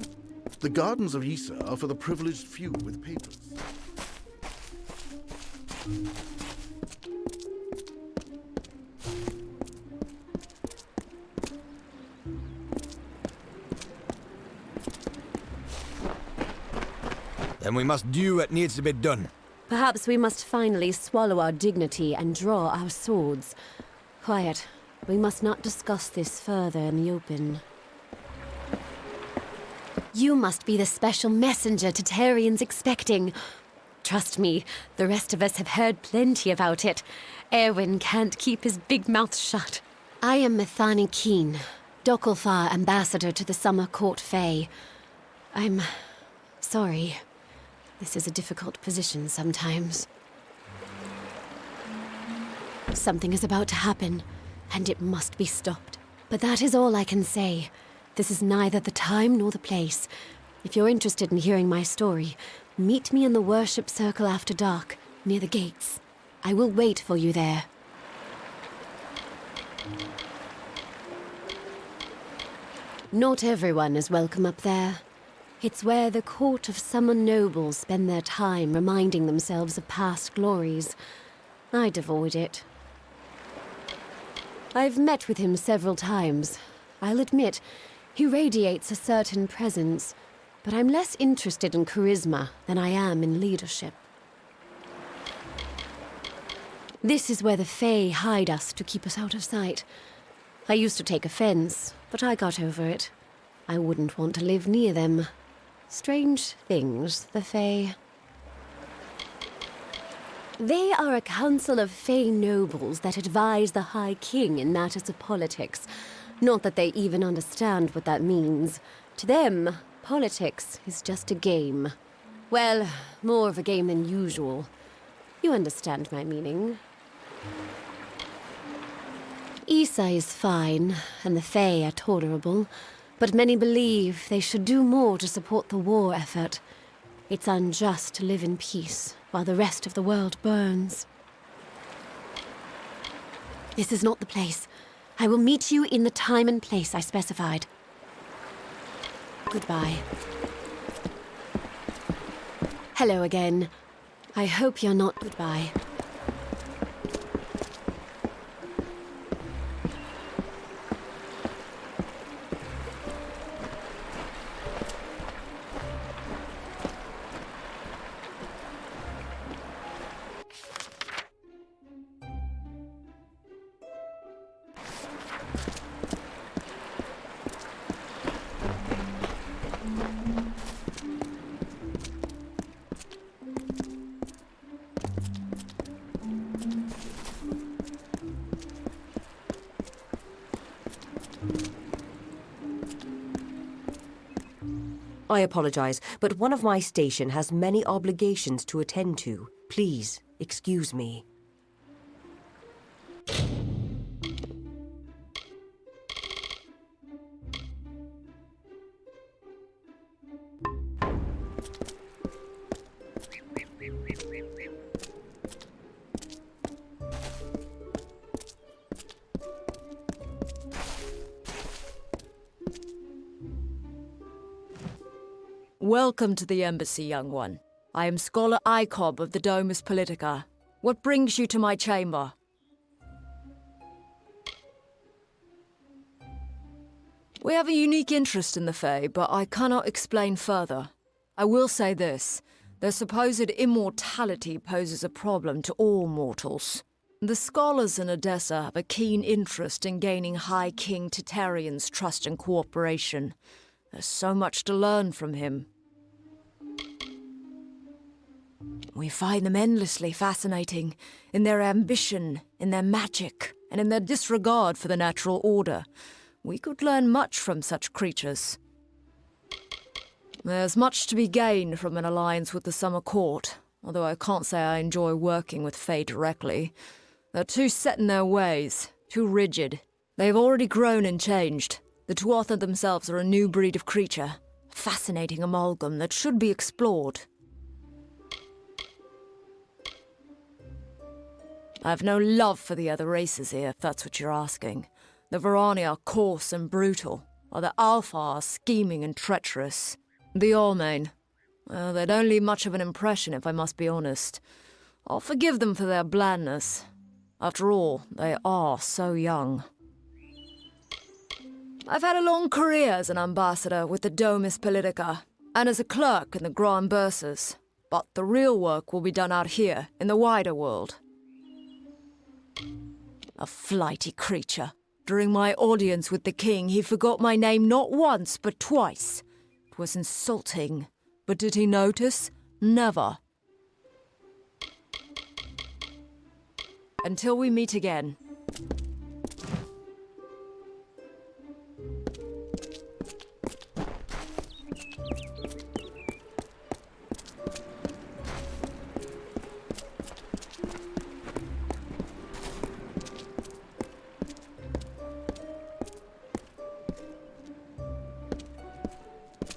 The gardens of Issa are for the privileged few with papers. Then we must do what needs to be done. Perhaps we must finally swallow our dignity and draw our swords. Quiet. We must not discuss this further in the open. You must be the special messenger Tatarian's expecting. Trust me, the rest of us have heard plenty about it. Erwin can't keep his big mouth shut. I am Methani Keen, Dokulfar ambassador to the Summer Court Fae. I'm sorry. This is a difficult position sometimes. Something is about to happen, and it must be stopped. But that is all I can say. This is neither the time nor the place. If you're interested in hearing my story, meet me in the worship circle after dark, near the gates. I will wait for you there. Not everyone is welcome up there. It's where the court of summer nobles spend their time reminding themselves of past glories. I'd avoid it. I've met with him several times. I'll admit, he radiates a certain presence, but I'm less interested in charisma than I am in leadership. This is where the Fae hide us to keep us out of sight. I used to take offense, but I got over it. I wouldn't want to live near them. Strange things, the Fae. They are a council of Fae nobles that advise the High King in matters of politics. Not that they even understand what that means. To them, politics is just a game. Well, more of a game than usual. You understand my meaning. Issa is fine, and the Fae are tolerable, but many believe they should do more to support the war effort. It's unjust to live in peace while the rest of the world burns. This is not the place. I will meet you in the time and place I specified. Goodbye. Hello again. I hope you're not goodbye. I apologize, but one of my station has many obligations to attend to. Please, excuse me. Welcome to the embassy, young one. I am Scholar Icob of the Domus Politica. What brings you to my chamber? We have a unique interest in the Fae, but I cannot explain further. I will say this. Their supposed immortality poses a problem to all mortals. The scholars in Odessa have a keen interest in gaining High King Titarian's trust and cooperation. There's so much to learn from him. We find them endlessly fascinating, in their ambition, in their magic, and in their disregard for the natural order. We could learn much from such creatures. There's much to be gained from an alliance with the Summer Court, although I can't say I enjoy working with Fae directly. They're too set in their ways, too rigid. They've already grown and changed. The Tuatha themselves are a new breed of creature, a fascinating amalgam that should be explored. I have no love for the other races here, if that's what you're asking. The Varani are coarse and brutal, while the Alpha are scheming and treacherous. The Ormain, well, they don't leave much of an impression, if I must be honest. I'll forgive them for their blandness. After all, they are so young. I've had a long career as an ambassador with the Domus Politica, and as a clerk in the Grand Bursars. But the real work will be done out here, in the wider world. A flighty creature. During my audience with the king, he forgot my name not once, but twice. It was insulting. But did he notice? Never. Until we meet again.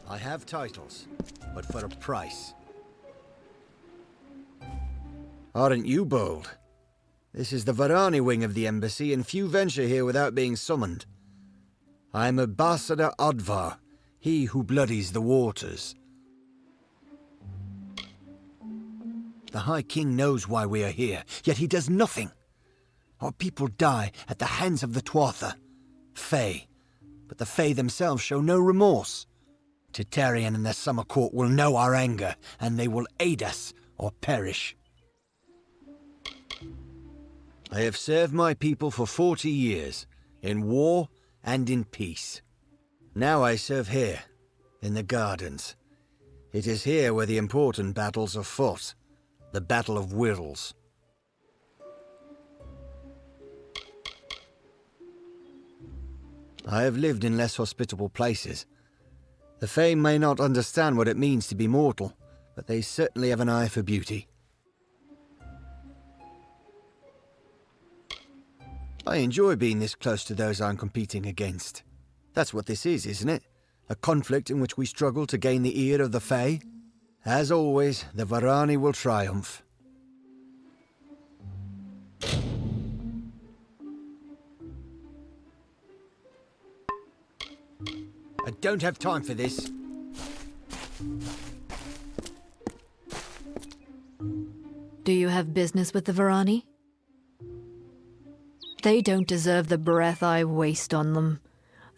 I have titles, but for a price. Aren't you bold? This is the Varani wing of the embassy, and few venture here without being summoned. I am Ambassador Advar, he who bloodies the waters. The High King knows why we are here, yet he does nothing. Our people die at the hands of the Tuatha, Fae, but the Fae themselves show no remorse. Titarian and the Summer Court will know our anger, and they will aid us or perish. I have served my people for 40 years, in war and in peace. Now I serve here, in the gardens. It is here where the important battles are fought, the Battle of Wills. I have lived in less hospitable places. The Fae may not understand what it means to be mortal, but they certainly have an eye for beauty. I enjoy being this close to those I'm competing against. That's what this is, isn't it? A conflict in which we struggle to gain the ear of the Fae? As always, the Varani will triumph. I don't have time for this. Do you have business with the Varani? They don't deserve the breath I waste on them.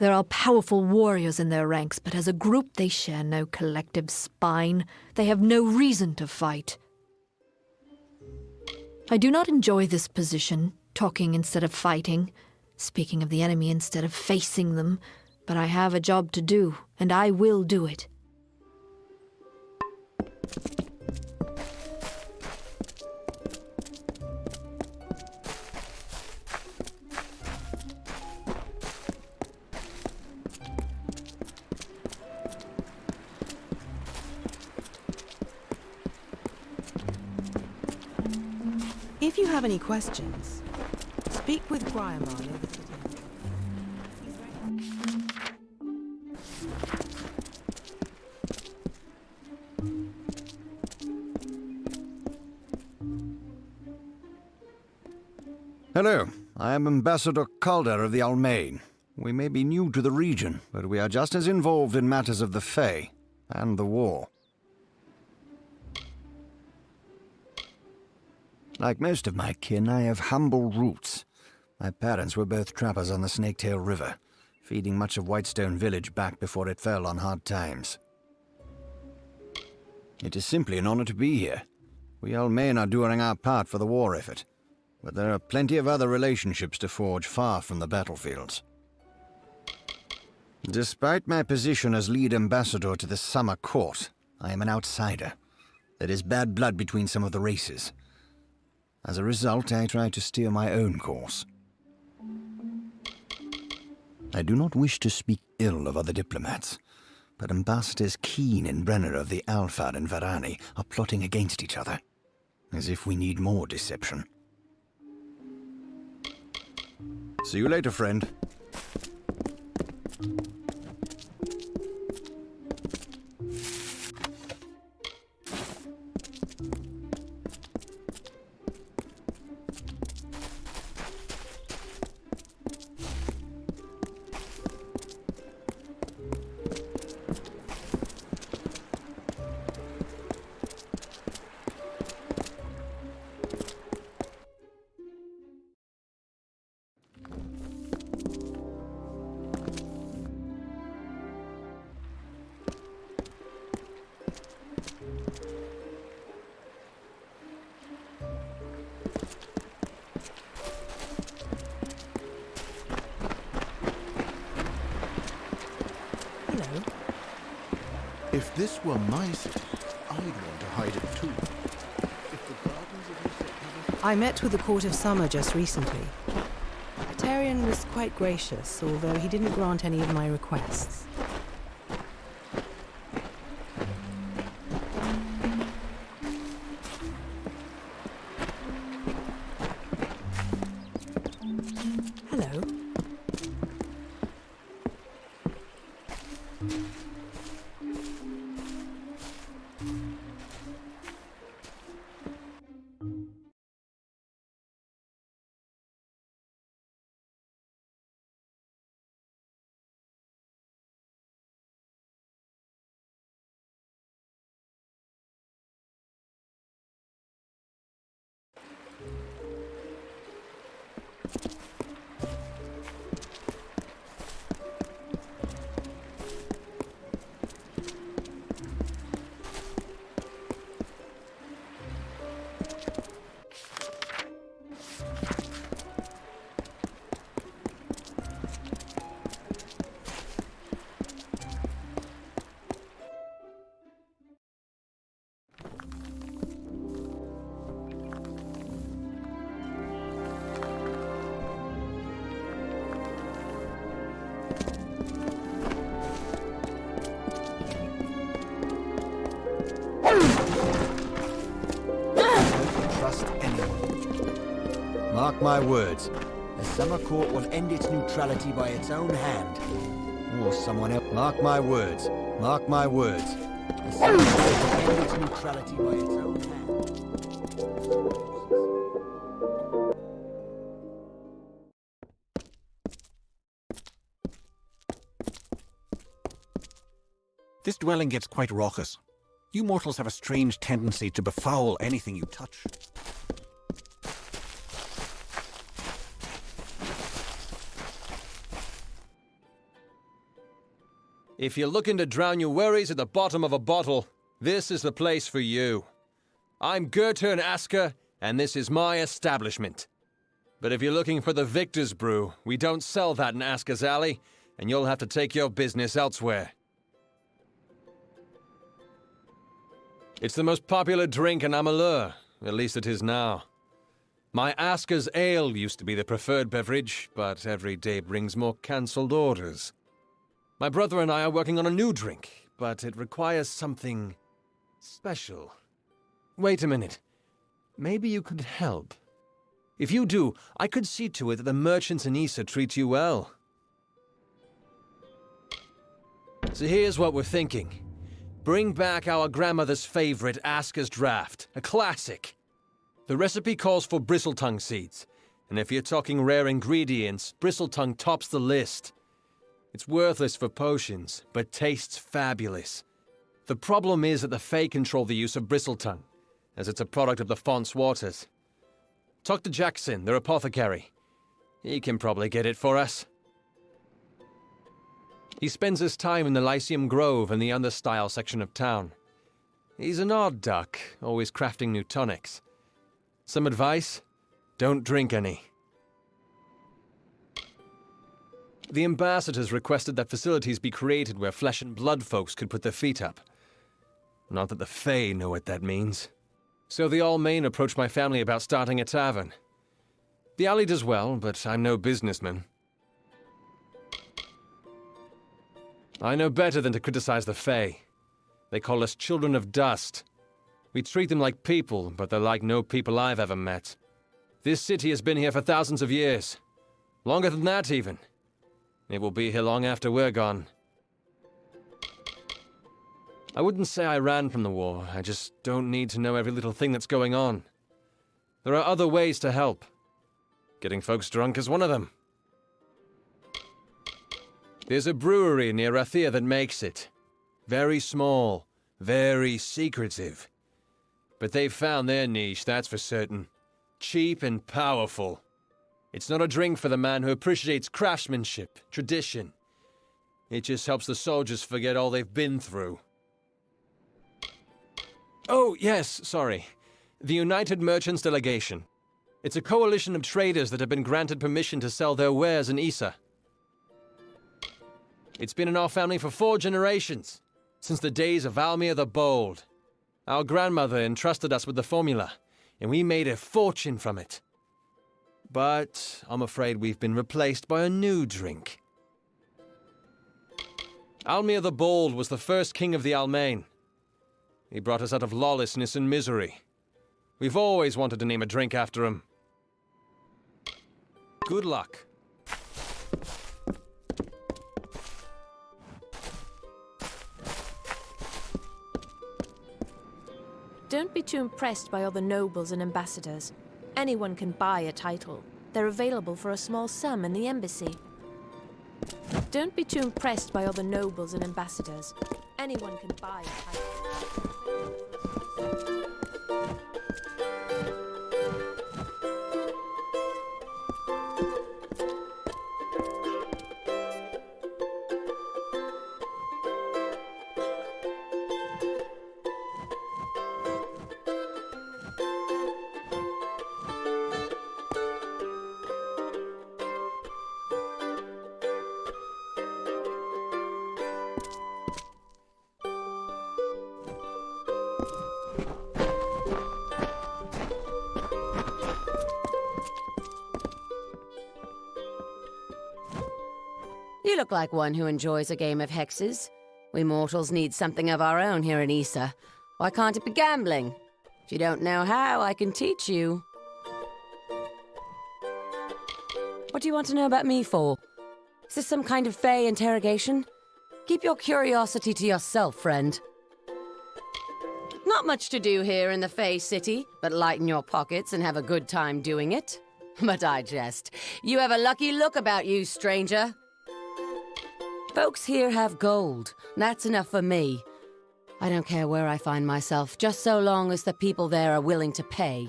There are powerful warriors in their ranks, but as a group they share no collective spine. They have no reason to fight. I do not enjoy this position, talking instead of fighting, speaking of the enemy instead of facing them, but I have a job to do, and I will do it. If you have any questions, speak with Gryamar near the city. Hello, I am Ambassador Calder of the Almain. We may be new to the region, but we are just as involved in matters of the Fae and the war. Like most of my kin, I have humble roots. My parents were both trappers on the Snaketail River, feeding much of Whitestone Village back before it fell on hard times. It is simply an honor to be here. We Almain are doing our part for the war effort, but there are plenty of other relationships to forge far from the battlefields. Despite my position as lead ambassador to the Summer Court, I am an outsider. There is bad blood between some of the races. As a result, I try to steer my own course. I do not wish to speak ill of other diplomats, but Ambassadors Keen and Brenner of the Alfar and Varani are plotting against each other, as if we need more deception. See you later, friend. If this were my city, I'd want to hide it too. If the gardens of this... I met with the Court of Summer just recently. Tarion was quite gracious, although he didn't grant any of my requests. Hello. Trust anyone. Mark my words, as Summer Court will end its neutrality by its own hand. Or someone else. Mark my words. Mark my words. The Summer Court will end its neutrality by its own hand. This dwelling gets quite raucous. You mortals have a strange tendency to befoul anything you touch. If you're looking to drown your worries at the bottom of a bottle, this is the place for you. I'm Gurturn Asker, and this is my establishment. But if you're looking for the Victor's Brew, we don't sell that in Asker's Alley, and you'll have to take your business elsewhere. It's the most popular drink in Amalur, at least it is now. My Asker's Ale used to be the preferred beverage, but every day brings more cancelled orders. My brother and I are working on a new drink, but it requires something special. Wait a minute. Maybe you could help. If you do, I could see to it that the merchants in Issa treat you well. So here's what we're thinking. Bring back our grandmother's favorite Asker's Draft, a classic. The recipe calls for bristletongue seeds, and if you're talking rare ingredients, bristletongue tops the list. It's worthless for potions, but tastes fabulous. The problem is that the Fae control the use of bristletongue, as it's a product of the Font's waters. Talk to Jackson, their apothecary. He can probably get it for us. He spends his time in the Lyceum Grove in the understyle section of town. He's an odd duck, always crafting new tonics. Some advice? Don't drink any. The ambassadors requested that facilities be created where flesh and blood folks could put their feet up. Not that the Fae know what that means. So the Allmain approached my family about starting a tavern. The alley does well, but I'm no businessman. I know better than to criticize the Fae. They call us children of dust. We treat them like people, but they're like no people I've ever met. This city has been here for thousands of years. Longer than that, even. It will be here long after we're gone. I wouldn't say I ran from the war. I just don't need to know every little thing that's going on. There are other ways to help. Getting folks drunk is one of them. There's a brewery near Rathia that makes it. Very small, very secretive. But they've found their niche, that's for certain. Cheap and powerful. It's not a drink for the man who appreciates craftsmanship, tradition. It just helps the soldiers forget all they've been through. Oh, yes, sorry. The United Merchants Delegation. It's a coalition of traders that have been granted permission to sell their wares in Issa. It's been in our family for 4 generations, since the days of Almir the Bold. Our grandmother entrusted us with the formula, and we made a fortune from it. But I'm afraid we've been replaced by a new drink. Almir the Bold was the first king of the Almain. He brought us out of lawlessness and misery. We've always wanted to name a drink after him. Good luck. Don't be too impressed by other nobles and ambassadors. Anyone can buy a title. They're available for a small sum in the embassy. Don't be too impressed by other nobles and ambassadors. Anyone can buy a title. You look like one who enjoys a game of hexes. We mortals need something of our own here in Issa. Why can't it be gambling? If you don't know how, I can teach you. What do you want to know about me for? Is this some kind of Fey interrogation? Keep your curiosity to yourself, friend. Not much to do here in the Fey City, but lighten your pockets and have a good time doing it. But I jest. You have a lucky look about you, stranger. Folks here have gold. That's enough for me. I don't care where I find myself, just so long as the people there are willing to pay.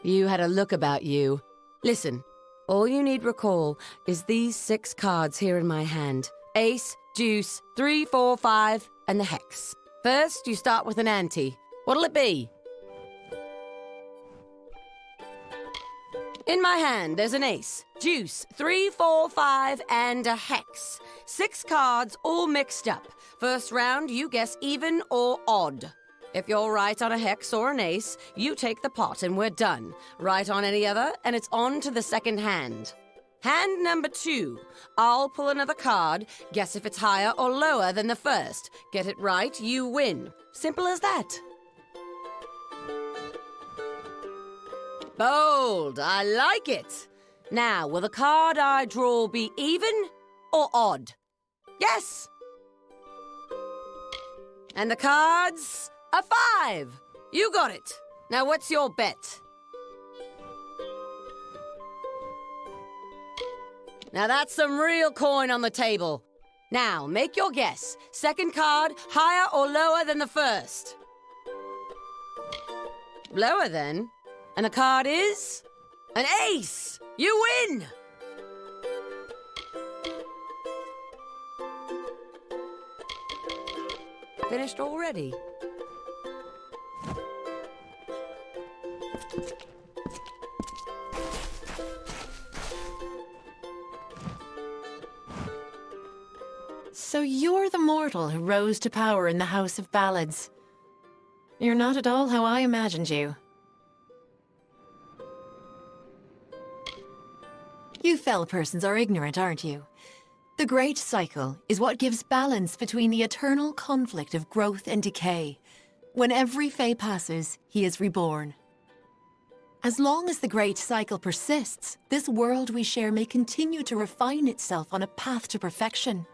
You had a look about you. Listen, all you need recall is these 6 cards here in my hand. Ace, deuce, 3, 4, 5, and the hex. First, you start with an ante. What'll it be? In my hand, there's an ace, deuce, 3, 4, 5, and a hex. 6 cards all mixed up. First round, you guess even or odd. If you're right on a hex or an ace, you take the pot and we're done. Right on any other, and it's on to the second hand. Hand number 2. I'll pull another card, guess if it's higher or lower than the first. Get it right, you win. Simple as that. Bold, I like it. Now, will the card I draw be even or odd? Yes! And the cards are 5. You got it. Now what's your bet? Now that's some real coin on the table. Now, make your guess. Second card, higher or lower than the first? Lower then. And the card is... an ace! You win! Finished already? So you're the mortal who rose to power in the House of Ballads. You're not at all how I imagined you. You fell persons are ignorant, aren't you? The Great Cycle is what gives balance between the eternal conflict of growth and decay. When every Fae passes, he is reborn. As long as the Great Cycle persists, this world we share may continue to refine itself on a path to perfection.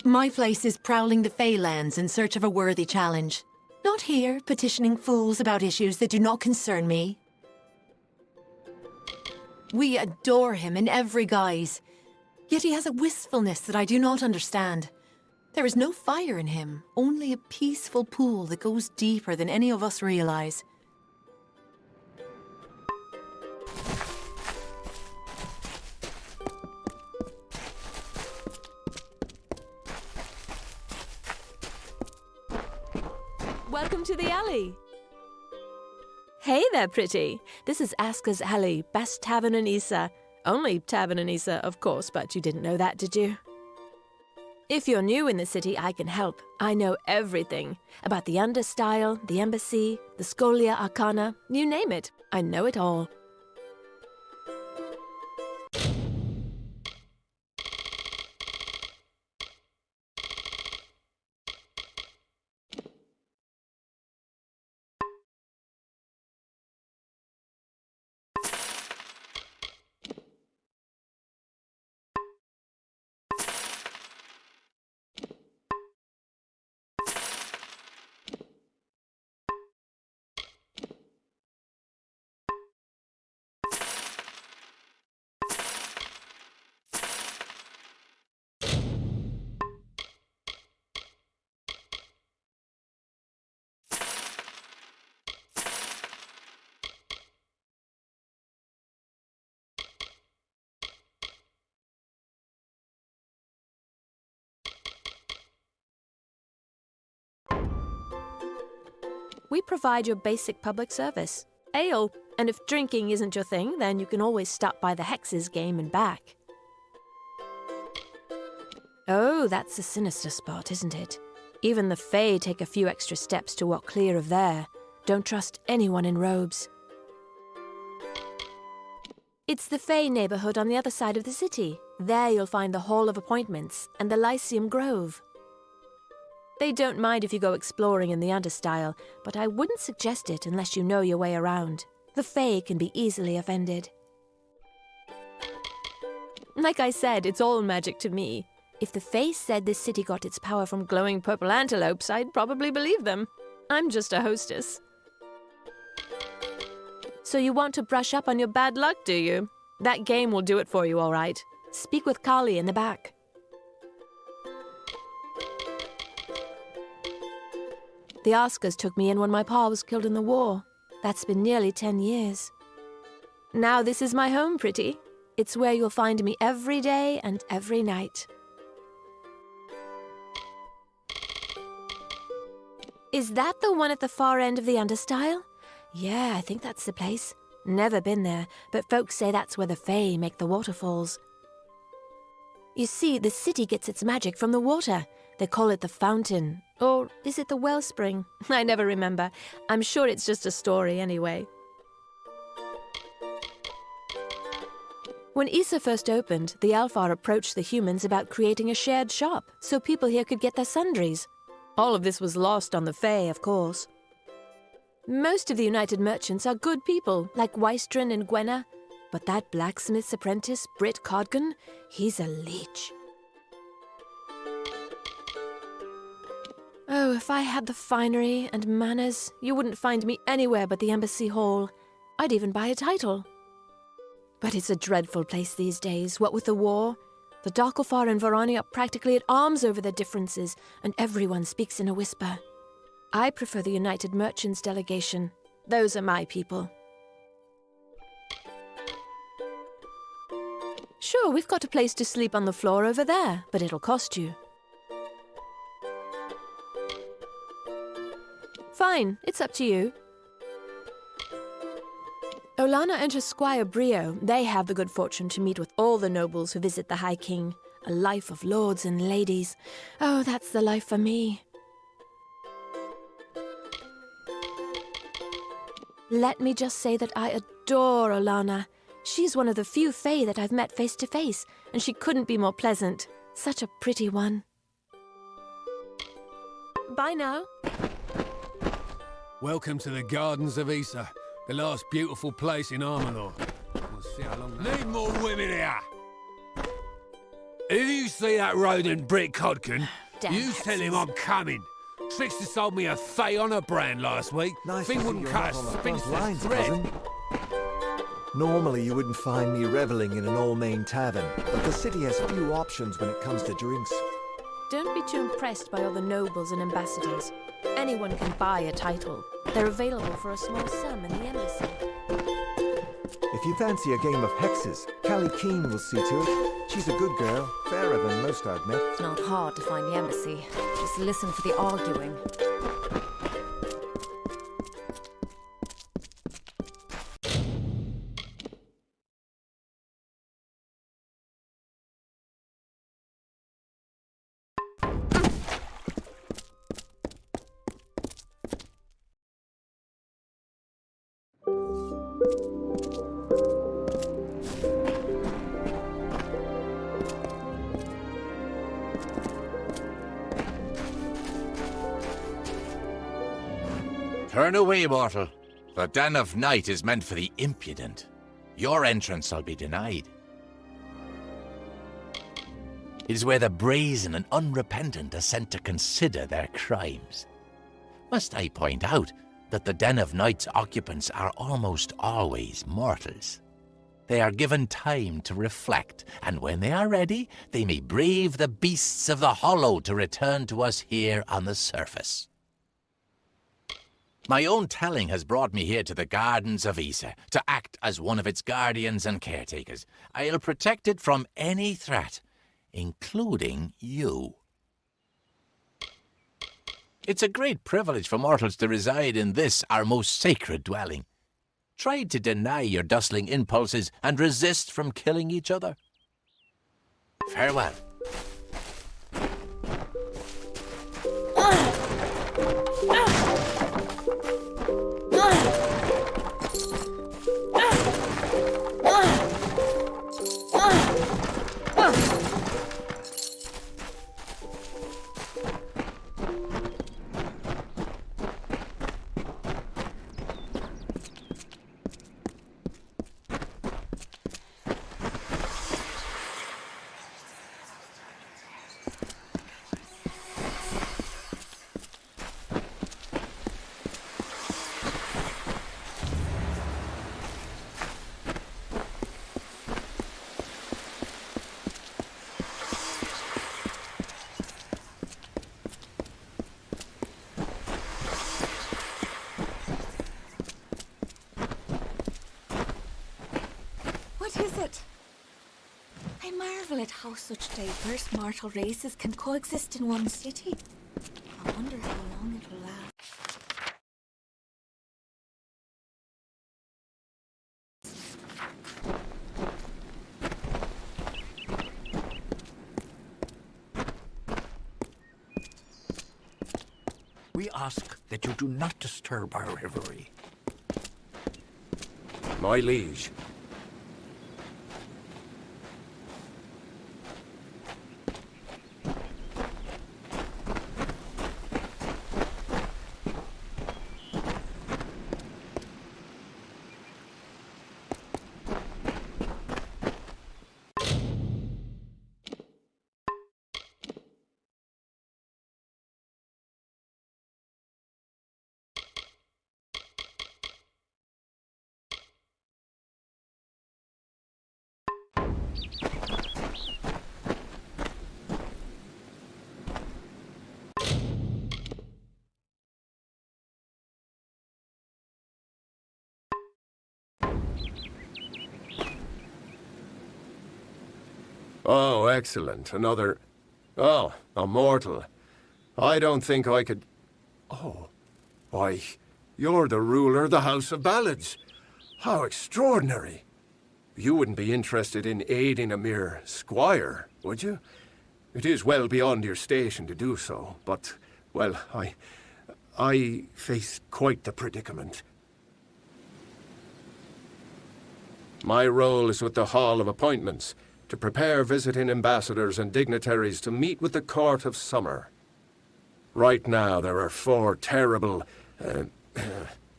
My place is prowling the Fae lands in search of a worthy challenge. Not here, petitioning fools about issues that do not concern me. We adore him in every guise. Yet he has a wistfulness that I do not understand. There is no fire in him, only a peaceful pool that goes deeper than any of us realize. Welcome to the alley. Hey there, pretty. This is Aska's Alley, best tavern in Issa. Only tavern in Issa, of course, but you didn't know that, did you? If you're new in the city, I can help. I know everything. About the Understyle, the Embassy, the Scholia Arcana, you name it. I know it all. We provide your basic public service. Ale. And if drinking isn't your thing, then you can always stop by the Hexes game and back. Oh, that's a sinister spot, isn't it? Even the Fae take a few extra steps to walk clear of there. Don't trust anyone in robes. It's the Fae neighborhood on the other side of the city. There you'll find the Hall of Appointments and the Lyceum Grove. They don't mind if you go exploring in the Understyle, but I wouldn't suggest it unless you know your way around. The Fae can be easily offended. Like I said, it's all magic to me. If the Fae said this city got its power from glowing purple antelopes, I'd probably believe them. I'm just a hostess. So you want to brush up on your bad luck, do you? That game will do it for you, all right. Speak with Kali in the back. The Oscars took me in when my pa was killed in the war. That's been nearly 10 years. Now this is my home, pretty. It's where you'll find me every day and every night. Is that the one at the far end of the understyle? Yeah, I think that's the place. Never been there, but folks say that's where the Fae make the waterfalls. You see, the city gets its magic from the water. They call it the fountain. Or is it the wellspring? I never remember. I'm sure it's just a story anyway. When Issa first opened, the Alfar approached the humans about creating a shared shop so people here could get their sundries. All of this was lost on the Fae, of course. Most of the United Merchants are good people, like Wystron and Gwenna. But that blacksmith's apprentice, Britt Codgan, he's a leech. Oh, if I had the finery and manners, you wouldn't find me anywhere but the Embassy Hall. I'd even buy a title. But it's a dreadful place these days, what with the war. The Darkofar and Varani are practically at arms over their differences, and everyone speaks in a whisper. I prefer the United Merchants delegation. Those are my people. Sure, we've got a place to sleep on the floor over there, but it'll cost you. Fine, it's up to you. Olana and her squire Brio, they have the good fortune to meet with all the nobles who visit the High King. A life of lords and ladies. Oh, that's the life for me. Let me just say that I adore Olana. She's one of the few Fae that I've met face to face, and she couldn't be more pleasant. Such a pretty one. Bye now. Welcome to the Gardens of Issa, the last beautiful place in Amalur. We'll see how long. Need more women here! If you see that rodent Britt Codgan, you tell him I'm coming. Trickster sold me a Fae on a brand last week. Thing wouldn't cut a spinster's thread. Normally you wouldn't find me reveling in an all-main tavern, but the city has few options when it comes to drinks. Don't be too impressed by all the nobles and ambassadors. Anyone can buy a title. They're available for a small sum in the embassy. If you fancy a game of hexes, Callie Keene will see to it. She's a good girl, fairer than most I've met. It's not hard to find the embassy. Just listen for the arguing. Turn away, mortal. The Den of Night is meant for the impudent. Your entrance shall be denied. It is where the brazen and unrepentant are sent to consider their crimes. Must I point out that the Den of Night's occupants are almost always mortals? They are given time to reflect, and when they are ready, they may brave the beasts of the hollow to return to us here on the surface. My own telling has brought me here to the Gardens of Issa, to act as one of its guardians and caretakers. I'll protect it from any threat, including you. It's a great privilege for mortals to reside in this, our most sacred dwelling. Try to deny your dustling impulses and resist from killing each other. Farewell. I marvel at how such diverse mortal races can coexist in one city. I wonder how long it will last. We ask that you do not disturb our reverie. My liege. Oh, excellent. Another... Oh, a mortal. I don't think I could... Oh, why, you're the ruler of the House of Ballads. How extraordinary. You wouldn't be interested in aiding a mere squire, would you? It is well beyond your station to do so, but, well, I face quite the predicament. My role is with the Hall of Appointments, to prepare visiting ambassadors and dignitaries to meet with the Court of Summer. Right now, there are 4 terrible,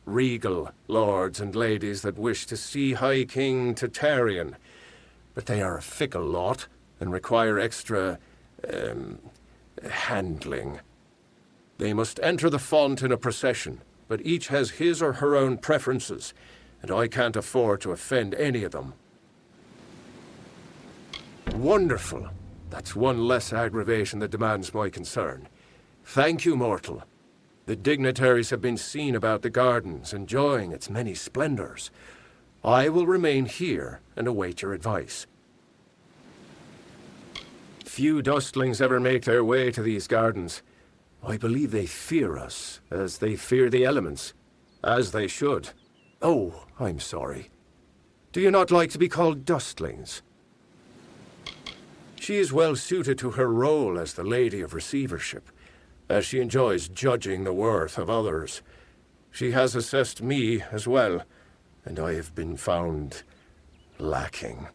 regal lords and ladies that wish to see High King Tatarian, but they are a fickle lot and require extra, handling. They must enter the font in a procession, but each has his or her own preferences, and I can't afford to offend any of them. Wonderful. That's one less aggravation that demands my concern. Thank you, mortal. The dignitaries have been seen about the gardens, enjoying its many splendors. I will remain here and await your advice. Few dustlings ever make their way to these gardens. I believe they fear us, as they fear the elements. As they should. Oh, I'm sorry. Do you not like to be called dustlings? She is well suited to her role as the Lady of Receivership, as she enjoys judging the worth of others. She has assessed me as well, and I have been found lacking.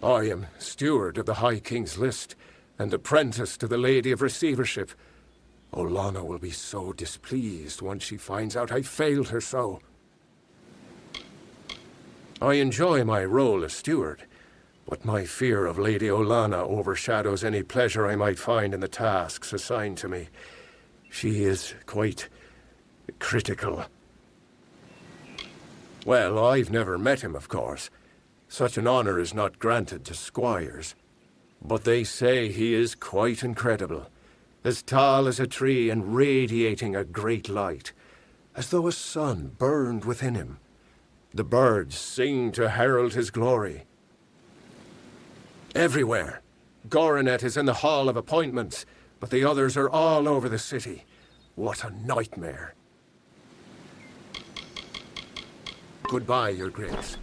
I am steward of the High King's list, and apprentice to the Lady of Receivership. Olanna will be so displeased once she finds out I failed her so. I enjoy my role as steward, but my fear of Lady Olanna overshadows any pleasure I might find in the tasks assigned to me. She is quite critical. Well, I've never met him, of course. Such an honor is not granted to squires. But they say he is quite incredible, as tall as a tree and radiating a great light, as though a sun burned within him. The birds sing to herald his glory. Everywhere. Goronet is in the Hall of Appointments, but the others are all over the city. What a nightmare. Goodbye, Your Grace.